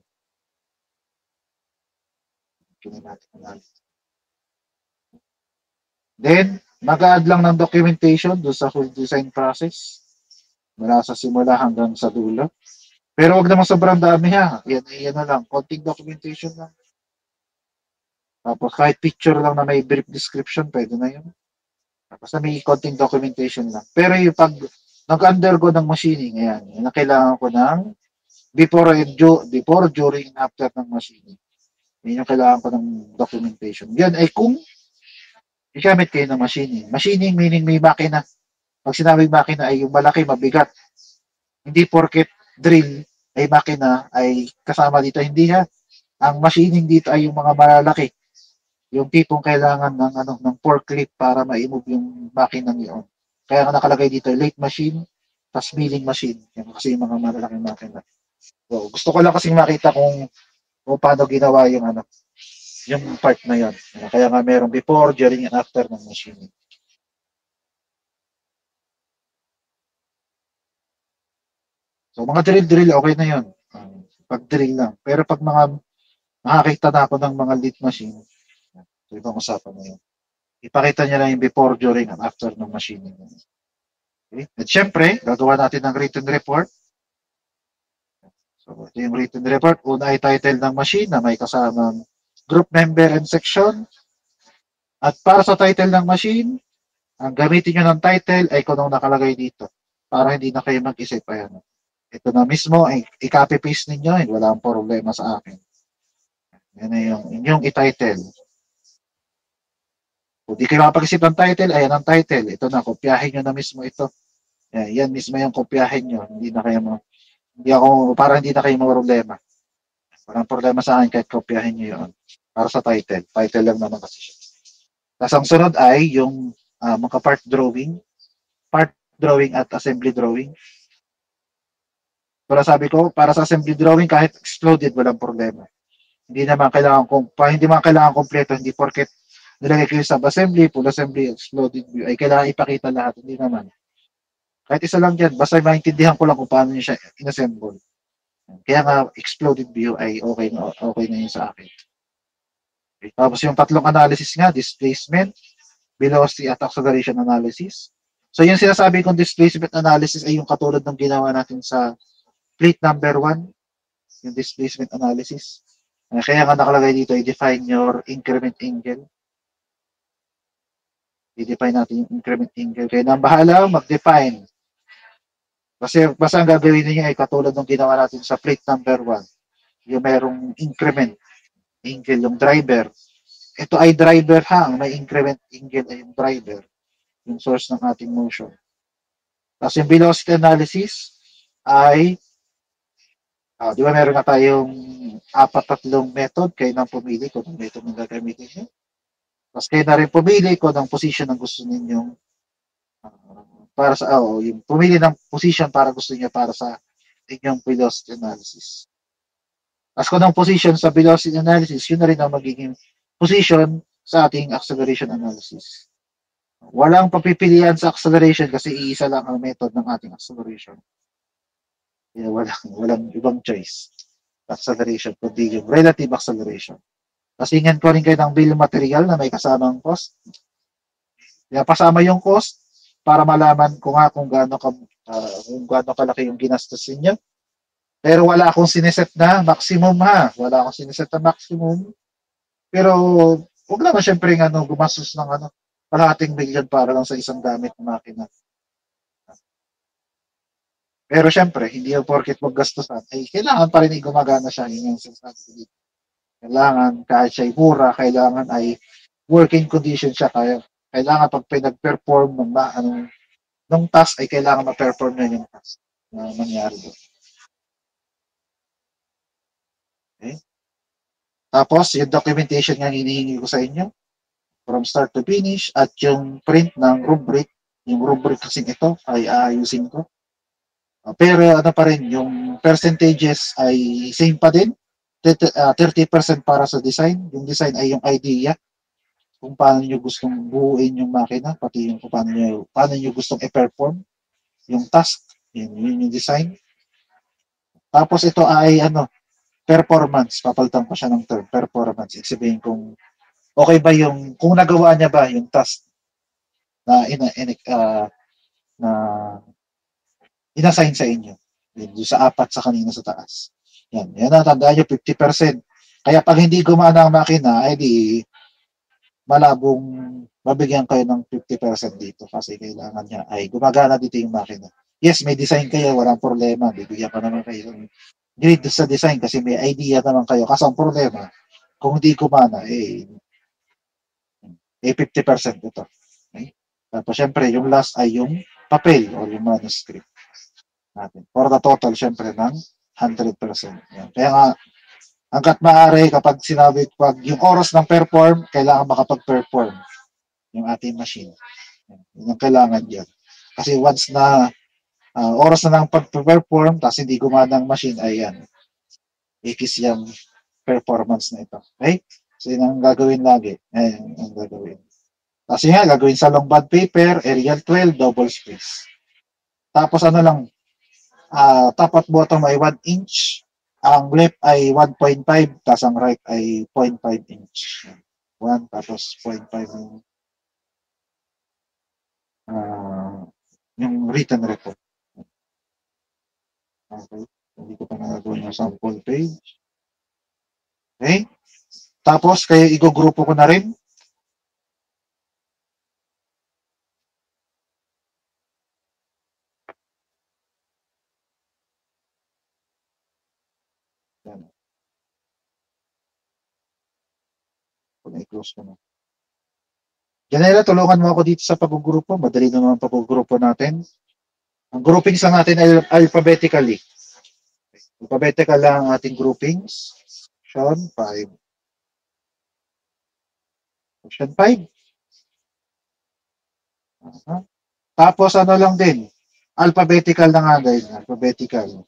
Kinematic analysis. Then, mag-add lang ng documentation doon sa whole design process. Mula sa simula hanggang sa dulo. Pero wag naman sobrang dami ha. Yan na lang. Konting documentation lang. Tapos kahit picture lang na may brief description, pwede na yun. Tapos may konting documentation lang. Pero yung pag nag-undergo ng machining, ayan, yun ang kailangan ko ng before, during, after ng machining. Yun yung kailangan ko ng documentation. Yan ay kung ikamit kayo ng machining. Machining meaning may makina. Pag sinabing makina ay yung malaki, mabigat. Hindi porket drill ay makina ay kasama dito. Hindi ha. Ang machining dito ay yung mga malalaki. Yung tipong kailangan ng forklift para ma-move yung makina niyon. Kaya nakalagay dito, lathe machine, tas milling machine. Yan kasi yung mga malalaking makina. So, gusto ko lang kasi makita kung paano ginawa yung part na yan. Kaya nga meron before, during, and after ng machining. So, mga drill, okay na yun. Pag drill lang. Pero pag makakita na ako ng mga lathe machine, so ibang usapan na yun. Ipakita niya lang yung before, during, and after ng machining. Okay? At syempre, gagawa natin ng written report. So, ito yung written report. Una ay title ng machine na may kasamang group member and section. At para sa title ng machine, ang gamitin nyo ng title ay kung anong nakalagay dito. Para hindi na kayo mag-isip. Ayan. Ito na mismo, ay i-copy-paste ninyo. Wala ang problema sa akin. Yan na yung inyong i-title. Kung di kayo makapag-isip ng title, ayan ang title. Ito na, kopyahin nyo na mismo ito. Yan mismo yung kopyahin nyo. Hindi na kayo para hindi na kayo problema. Walang problema sa akin kahit kopyahin nyo yun. Para sa title. Title lang naman kasi siya. Tapos ang sunod ay yung mga part drawing at assembly drawing. Pero sabi ko, para sa assembly drawing, kahit exploded, walang problema. Hindi man kailangan kompleto, hindi porket nilagay kayo sa assembly, full assembly, exploded view, ay kailangan ipakita lahat. Hindi naman. Kahit isa lang dyan, basta maintindihan ko lang kung paano nyo siya inassemble. Kaya nga, exploded view ay okay na yun sa akin. Okay. Tapos yung tatlong analysis nga, displacement, velocity at acceleration analysis. So yung sinasabi kong displacement analysis ay yung katulad ng ginawa natin sa plate number 1, yung displacement analysis. Kaya nga nakalagay dito, i-define your increment angle. I-define natin yung increment angle. Kaya nang bahala, mag-define. Kasi basta ang gagawin niyo ay katulad ng ginawa natin sa plate number 1. Yung merong increment angle, yung driver. Ito ay driver hang, may increment angle ay yung driver, yung source ng ating motion. Tapos yung velocity analysis ay, di ba meron na tayong 4 method, kayo nang pumili kung anong method ng gagamitin nyo. Tapos kayo na rin pumili kung anong position ang gusto ninyong para sa, yung pumili ng position para gusto niyo para sa inyong velocity analysis. Tapos kung anong position sa velocity analysis, yun na rin ang magiging position sa ating acceleration analysis. Walang papipilian sa acceleration kasi iisa lang ang method ng ating acceleration. Kaya walang ibang choice. Acceleration, kundi yung relative acceleration. Tapos ingin ko rin kayo ng bill material na may kasamang cost. Kaya pasama yung cost para malaman ko nga kung gaano kalaki yung ginastos niyo. Pero wala akong sineset na maximum ha. Wala akong sineset na maximum. Pero huwag naman syempre gumastos ng kalahating milyon para lang sa isang gamit na makina. Pero syempre, hindi yung porket maggastusan, ay kailangan pa rin gumagana siya. Yun yung sinasabi ko dito. Kailangan, kahit siya'y mura, kailangan ay working condition siya. Kailangan pag pinag-perform ng task, ay kailangan ma-perform na yung task na mangyari doon. Okay? Tapos, yung documentation nga hinihingi ko sa inyo, from start to finish, at yung print ng rubric, yung rubric kasi ito ay aayusin ko. Pero pa rin, yung percentages ay same pa din. 30% para sa design. Yung design ay yung idea kung paano nyo gustong buuin yung makina, pati yung paano nyo gustong i-perform yung task, yun yung design. Tapos ito ay performance. Papalitan ko siya ng term, performance. Sabihin kung okay ba kung nagawa niya ba yung task na inassign sa inyo. Yung sa 4 sa kanina sa taas. Yan na, tandaan nyo, 50%. Kaya pag hindi gumana ang makina, ay di malabong mabigyan kayo ng 50% dito kasi kailangan niya ay gumagana dito yung makina. Yes, may design kayo, walang problema. Bibigyan pa naman kayo ng grade sa design kasi may idea naman kayo. Kasi ang problema, kung hindi gumana, 50% ito. Okay? Tapos syempre, yung last ay yung papel o yung manuscript natin. For the total, syempre, ng 100%. Yan. Kaya nga, hanggat maaari, kapag yung oras ng perform, kailangan makapag-perform yung ating machine. Yan ang kailangan yan. Kasi once na oras na ng pag-perform, tapos hindi gumana ang machine, ayan, ikis yung performance na ito. Okay? So, yun ang gagawin lagi. Ayan, ang gagawin. Tapos yun nga, gagawin sa long bond paper, Arial 12, double space. Tapos lang, top at bottom ay 1 inch. Ang left ay 1.5, tapos ang right ay 0.5 inch. 1 tapos 0.5 yung written report. Okay. Hindi ko pa nagagawin yung sample page. Okay. Tapos, kaya igugrupo ko na rin. Yan. Kung i-close ko na. Janela, tulungan mo ako dito sa pag-grupo. Madali naman ang pag-grupo natin. Ang groupings lang natin ay alphabetically. Alphabetical lang ang ating groupings. Option 5. Option 5. Tapos ano lang din, alphabetical na nga guys, alphabetical.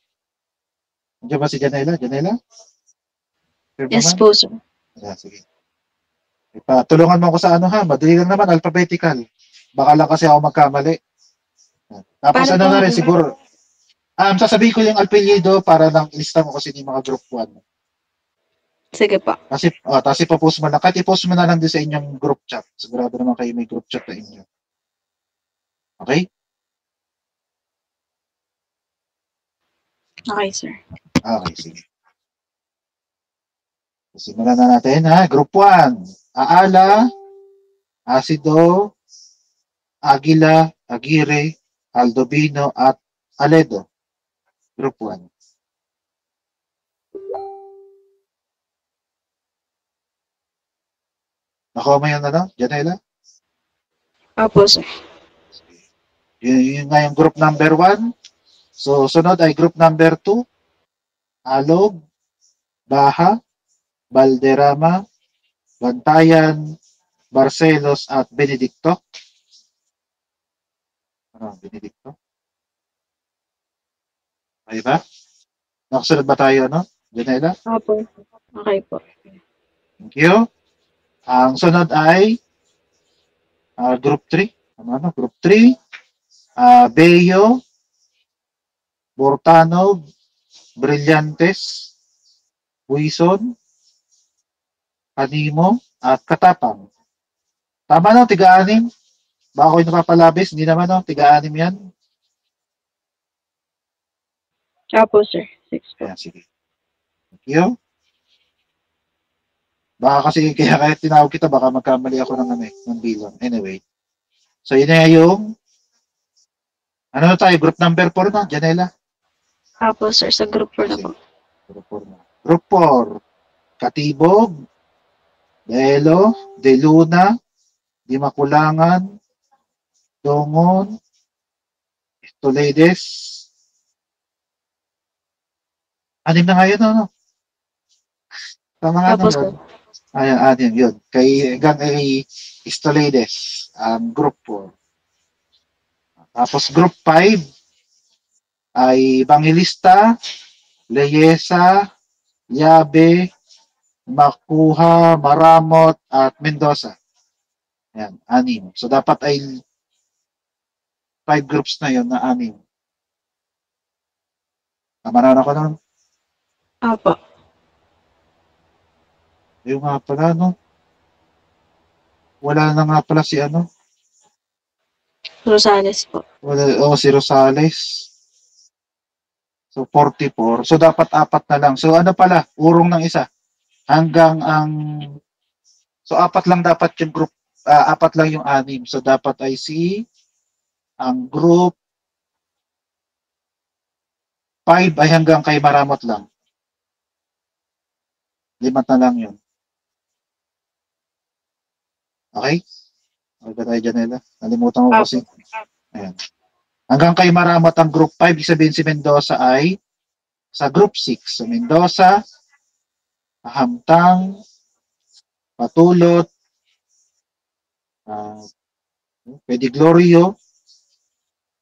Nandiyan ba si Janela? Janela? Sure Yes naman? po, sir. Yeah, sige. Tulungan mo ako sa ano ha, madali lang naman, alphabetical. Baka lang kasi ako magkamali. Tapos Paano ano po na rin nga? siguro, sasabihin ko yung apelyido para lang lista mo kasi yung mga group 1. Sige po. Tapos ipopost mo lang. Kahit ipost mo na lang din sa inyong group chat. Sigurado naman kayo may group chat na inyo. Okay? Okay, sir. Okay, sige. Simulan na natin ha. Group 1. Aala, Asido, Aguila, Aguirre, Aldovino, at Aledo. Group 1. Nakuha mo yan ano, Janela? Opo, sir. Yun nga yung group number 1. So, sunod ay group number 2. Alog, Baha, Valderrama, Bantayan, Barcelos, at Benedicto. Ano, Benedicto? Okay ba? Nakasunod ba tayo, ano? Janela? Opo. Okay po. Thank you. Ang sunod ay group 3. Ano? Group 3. Beyo, Bortanog, Brillantes, Buison, Animo, at Katapang. Tama no, tiga-anim. Baka ako'y napapalabis. Hindi naman no, tiga-anim yan. Opo, sir. 6 po. Ayan, sige. Thank you. Baka kasi kaya tinawag kita, baka magkamali ako ng bilang. Anyway. So, yun na yung ano na tayo, group number 4 na, Janela. Opo, sir. Sa group 4 na po. Group 4 na. Group 4. Katibog, Delo, De Luna, Di Makulangan, Dongon, Toledes. Anim na nga yun, ano? Tama nga Opo, no, sir. yun. Ayan, anim yun. Hanggang kay Istoledes, group 4. Tapos group 5 ay Bangilista, Leyesa, Yabe, Makuha, Maramot, at Mendoza. Ayan, anim. So, dapat ay 5 groups na yun na anim. Tama na ako nun? Opo. Yung nga pala, no? Wala na nga pala si ano? Rosales po. Si Rosales. So, 44. So, dapat 4 na lang. So, ano pala? Urong ng isa. So, 4 lang dapat yung group. 4 lang yung anim. So, dapat ay ang group 5 ay hanggang kay Maramot lang. 5 na lang yun. Okay? Okay ba tayo, Janela? Nalimutan ko kasi. Ayan. Hanggang kay Maramot ang group 5, ibig sabihin si Mendoza ay sa group 6. So, Mendoza, Hamtang, Patulot, Pediglorio,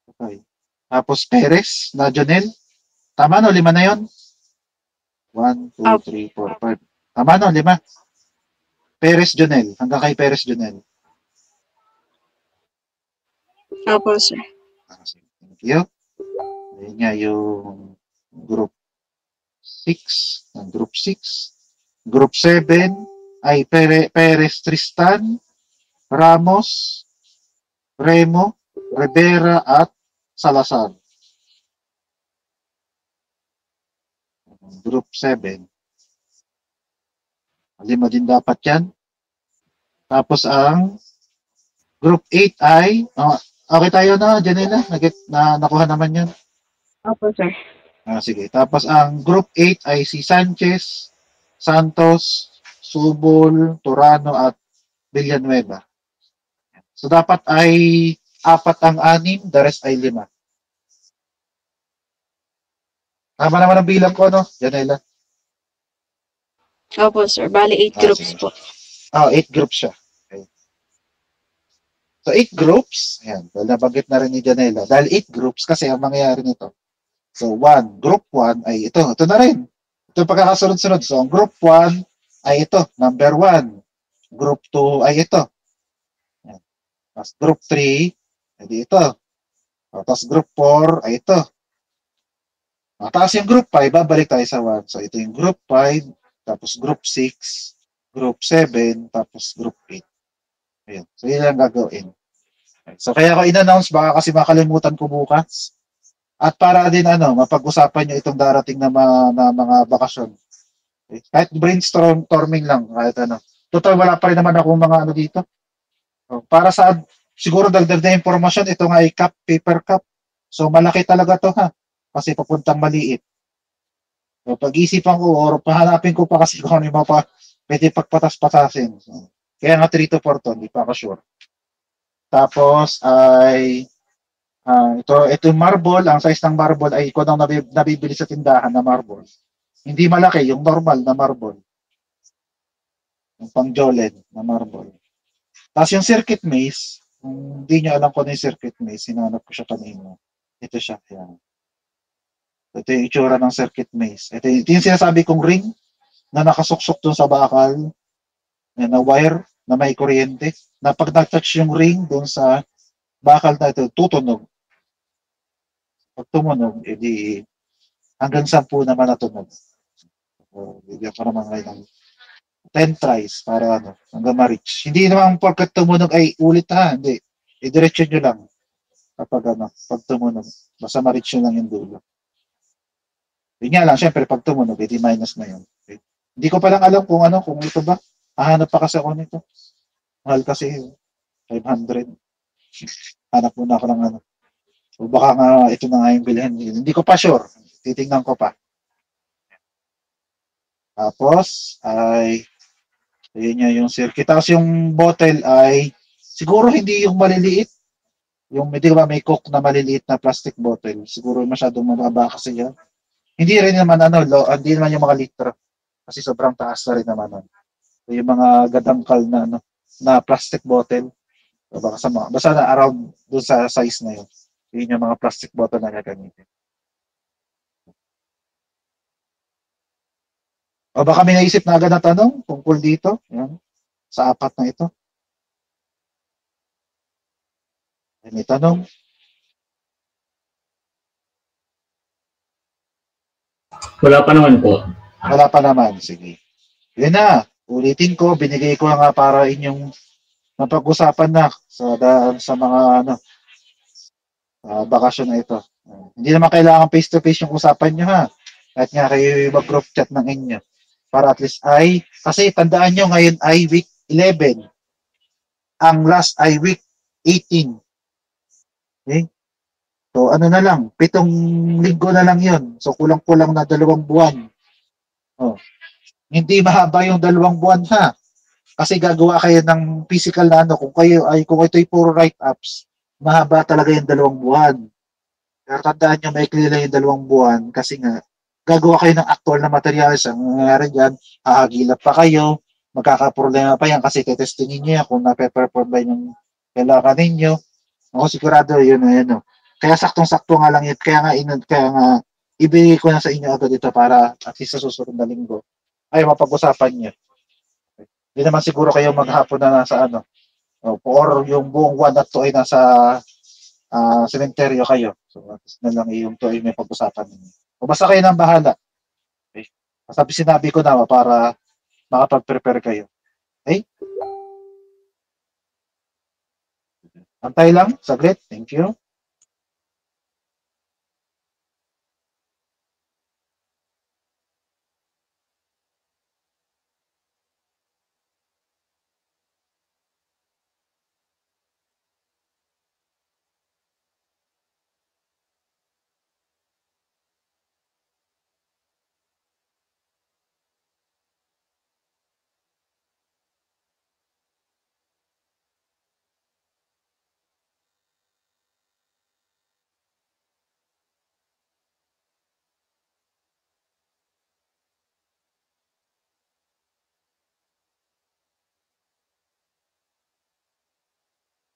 okay. Tapos Perez na Jonel. Tama no, 5 na yon. 1, 2, 3, 4, 5. Tama no, 5. Perez Jonel. Hanggang kay Perez Jonel. Opo, sir. Thank you. Ayun nga yung group 6. Group 6. Group 7 ay Perez Tristan, Ramos, Remo, Rivera, at Salazar. Group 7. 5 din dapat yan. Tapos ang Group 8 ay, okay tayo na, Janela, nakuha naman yan. Opo, sir. Sige. Tapos ang Group 8 ay si Sanchez, Santos, Subol, Turano at Villanueva. So dapat ay 4 ang 6, the rest ay 5. Tama naman ang bilang ko, no, Janela? Opo, sir. Bali, 8 groups Sige. po. 8 groups siya. Okay. So 8 groups, ayan, well, nabanggit na rin ni Janela. Dahil 8 groups kasi ang mangyayari nito. So 1, group 1 ay ito na rin. Ito pagkakasunod-sunod. So ang group 1 ay ito, number 1. Group 2 ay ito. Ayan. Tapos group 3, ay ito. Tapos group 4 ay ito. Tapos yung group 5, babalik tayo sa 1. So ito yung group 5, tapos group 6, group 7, tapos group 8. Ayan. So yun lang gagawin. So kaya ko in-announce, baka kasi makalimutan ko bukas. At para din mapag-usapan nyo itong darating na mga bakasyon. Okay? Kahit brainstorming lang, kahit Total, wala pa rin naman akong mga dito. So, para sa, siguro dagdag na impormasyon, ito nga ay cup, paper cup. So malaki talaga to ha. Kasi papuntang maliit. So pag-isipan ko, or pahanapin ko pa kasi kung ano yung pwede pagpatas-patasin. So, kaya nga 3 to 4 ton, di pa ako sure. Tapos ay ito yung marble, ang size ng marble ay ikaw nang nabibili sa tindahan na marble. Hindi malaki, yung normal na marble. Yung pang Joled na marble. Tapos yung circuit maze, hindi nyo alam kung ano yung circuit maze, hinanap ko siya kanina. Ito siya, yan. Ito yung itsura ng circuit maze. Ito yung sinasabi kong ring na nakasuksok dun sa bakal, na wire na may kuryente, na pag nag-touch yung ring dun sa bakal na ito, tutunog. Pag tumunog, edi hanggang 10 naman natunog. So, bigyan ko naman ngayon ng 10 tries para hanggang ma-reach. Hindi naman porket tumunog ay ulit ha, hindi. I-diretso nyo lang kapag pag tumunog. Basta ma-reach nyo lang yung dulo. Yun nga lang, syempre pag tumunog, edi minus na yun. Okay. Hindi ko pa lang alam kung ito ba. Hahanap pa kasi ako nito. Mahal kasi 500. Hanap muna ako ng O baka nga ito na nga yung bilhin. Hindi ko pa sure. Titingnan ko pa. Tapos ay yun nga yung circuit. Tapos yung bottle ay siguro hindi yung maliliit. Yung di ba may Coke na maliliit na plastic bottle. Siguro masyadong mababa kasi yan. Hindi rin naman hindi naman yung mga litro. Kasi sobrang taas na rin naman. Yung mga gadangkal na plastic bottle. So basta na around doon sa size na yun. Yun yung mga plastic bottle na gagamitin. O baka may naisip na agad na tanong tungkol dito. Yan, sa 4 na ito. May tanong. Wala pa naman po. Wala pa naman. Sige. Yun na. Ulitin ko. Binigay ko nga para inyong mapag-usapan na sa mga bakasyon na ito. Hindi naman kailangan face-to-face yung usapan nyo ha. Kahit nga kayo mag-group chat ng inyo. Para at least kasi tandaan nyo ngayon ay week 11. Ang last ay week 18. Okay? So na lang, 7 linggo na lang yun. So kulang-kulang na 2 buwan. Oh. Hindi mahaba yung 2 buwan ha. Kasi gagawa kayo ng physical na kung ito ay puro write-ups, mahaba talaga yung 2 buwan. Pero tandaan nyo, maikli lang yung 2 buwan kasi nga, gagawa kayo ng actual na materials. Ang nangyayari dyan, hahagilap pa kayo, magkakaproblema pa yan kasi tetestingin nyo yan kung nape-perform ba yung kailangan ninyo. Ako sigurado yun. Kaya saktong-sakto nga lang yun. Kaya nga ibigay ko na sa inyo agad ito para at least sa susunod na linggo ay mapag-usapan nyo. Hindi naman siguro kayo maghapon na nasa or yung buong buwan na to ay nasa sementeryo kayo. So, at least na lang yung to ay may pag-usapan ninyo. O basta kayo nang bahala. Okay? Basta sinabi ko na para makapag-prepare kayo. Okay? Antay lang, saglit. Thank you.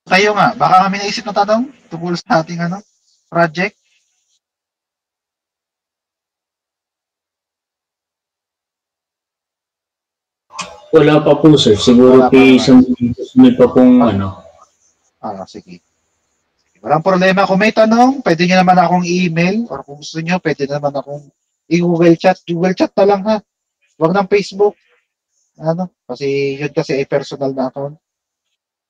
Kayo nga, baka kami naisip na tanong tungkol sa ating project. Wala pa po, sir. Siguro Wala pa isang sunod pa pong Sige. Walang problema. Kung may tanong, pwede nyo naman akong i-email or kung gusto nyo, pwede naman akong i-Google chat. Google chat na lang ha. Huwag ng Facebook. Kasi yun kasi ay personal na account.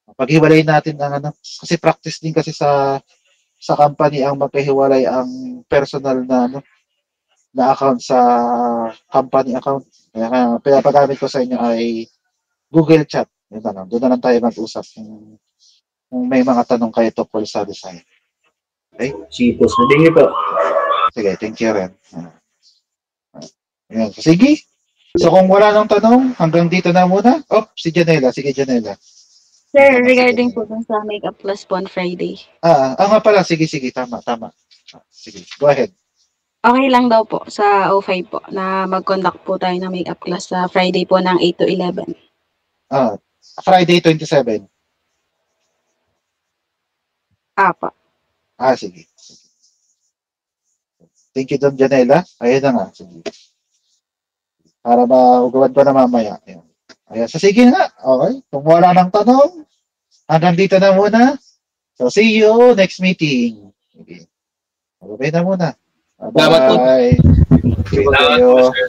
Paghiwalay natin ang kasi practice din kasi sa company ang magkahiwalay ang personal na account sa company account. Kaya pinapagamit ko sa inyo ay Google Chat. Yun na lang. Doon na lang tayo mag-usap kung may mga tanong kayo tungkol sa design. Okay? sige po, sir. Thank you po. Sige, thank you rin. Ayan. Sige. So kung wala nang tanong, hanggang dito na muna. Oh, si Janela. Sige, Janela. Sir, regarding po dun sa makeup class po on Friday. Nga pala. Sige. Tama. Sige, go ahead. Okay lang daw po sa O5 po na mag-conduct po tayo ng makeup class sa Friday po ng 8 to 11. Friday 27. Apa. Sige. Thank you, Don Janela. Ayun na nga. Sige. Para maugawad pa na mamaya. Ayan. So, sige nga. Okay. Kung wala nang tanong, hanggang dito na muna. So, see you next meeting. Sige. Okay na muna. Bye-bye. Salamat po, sir.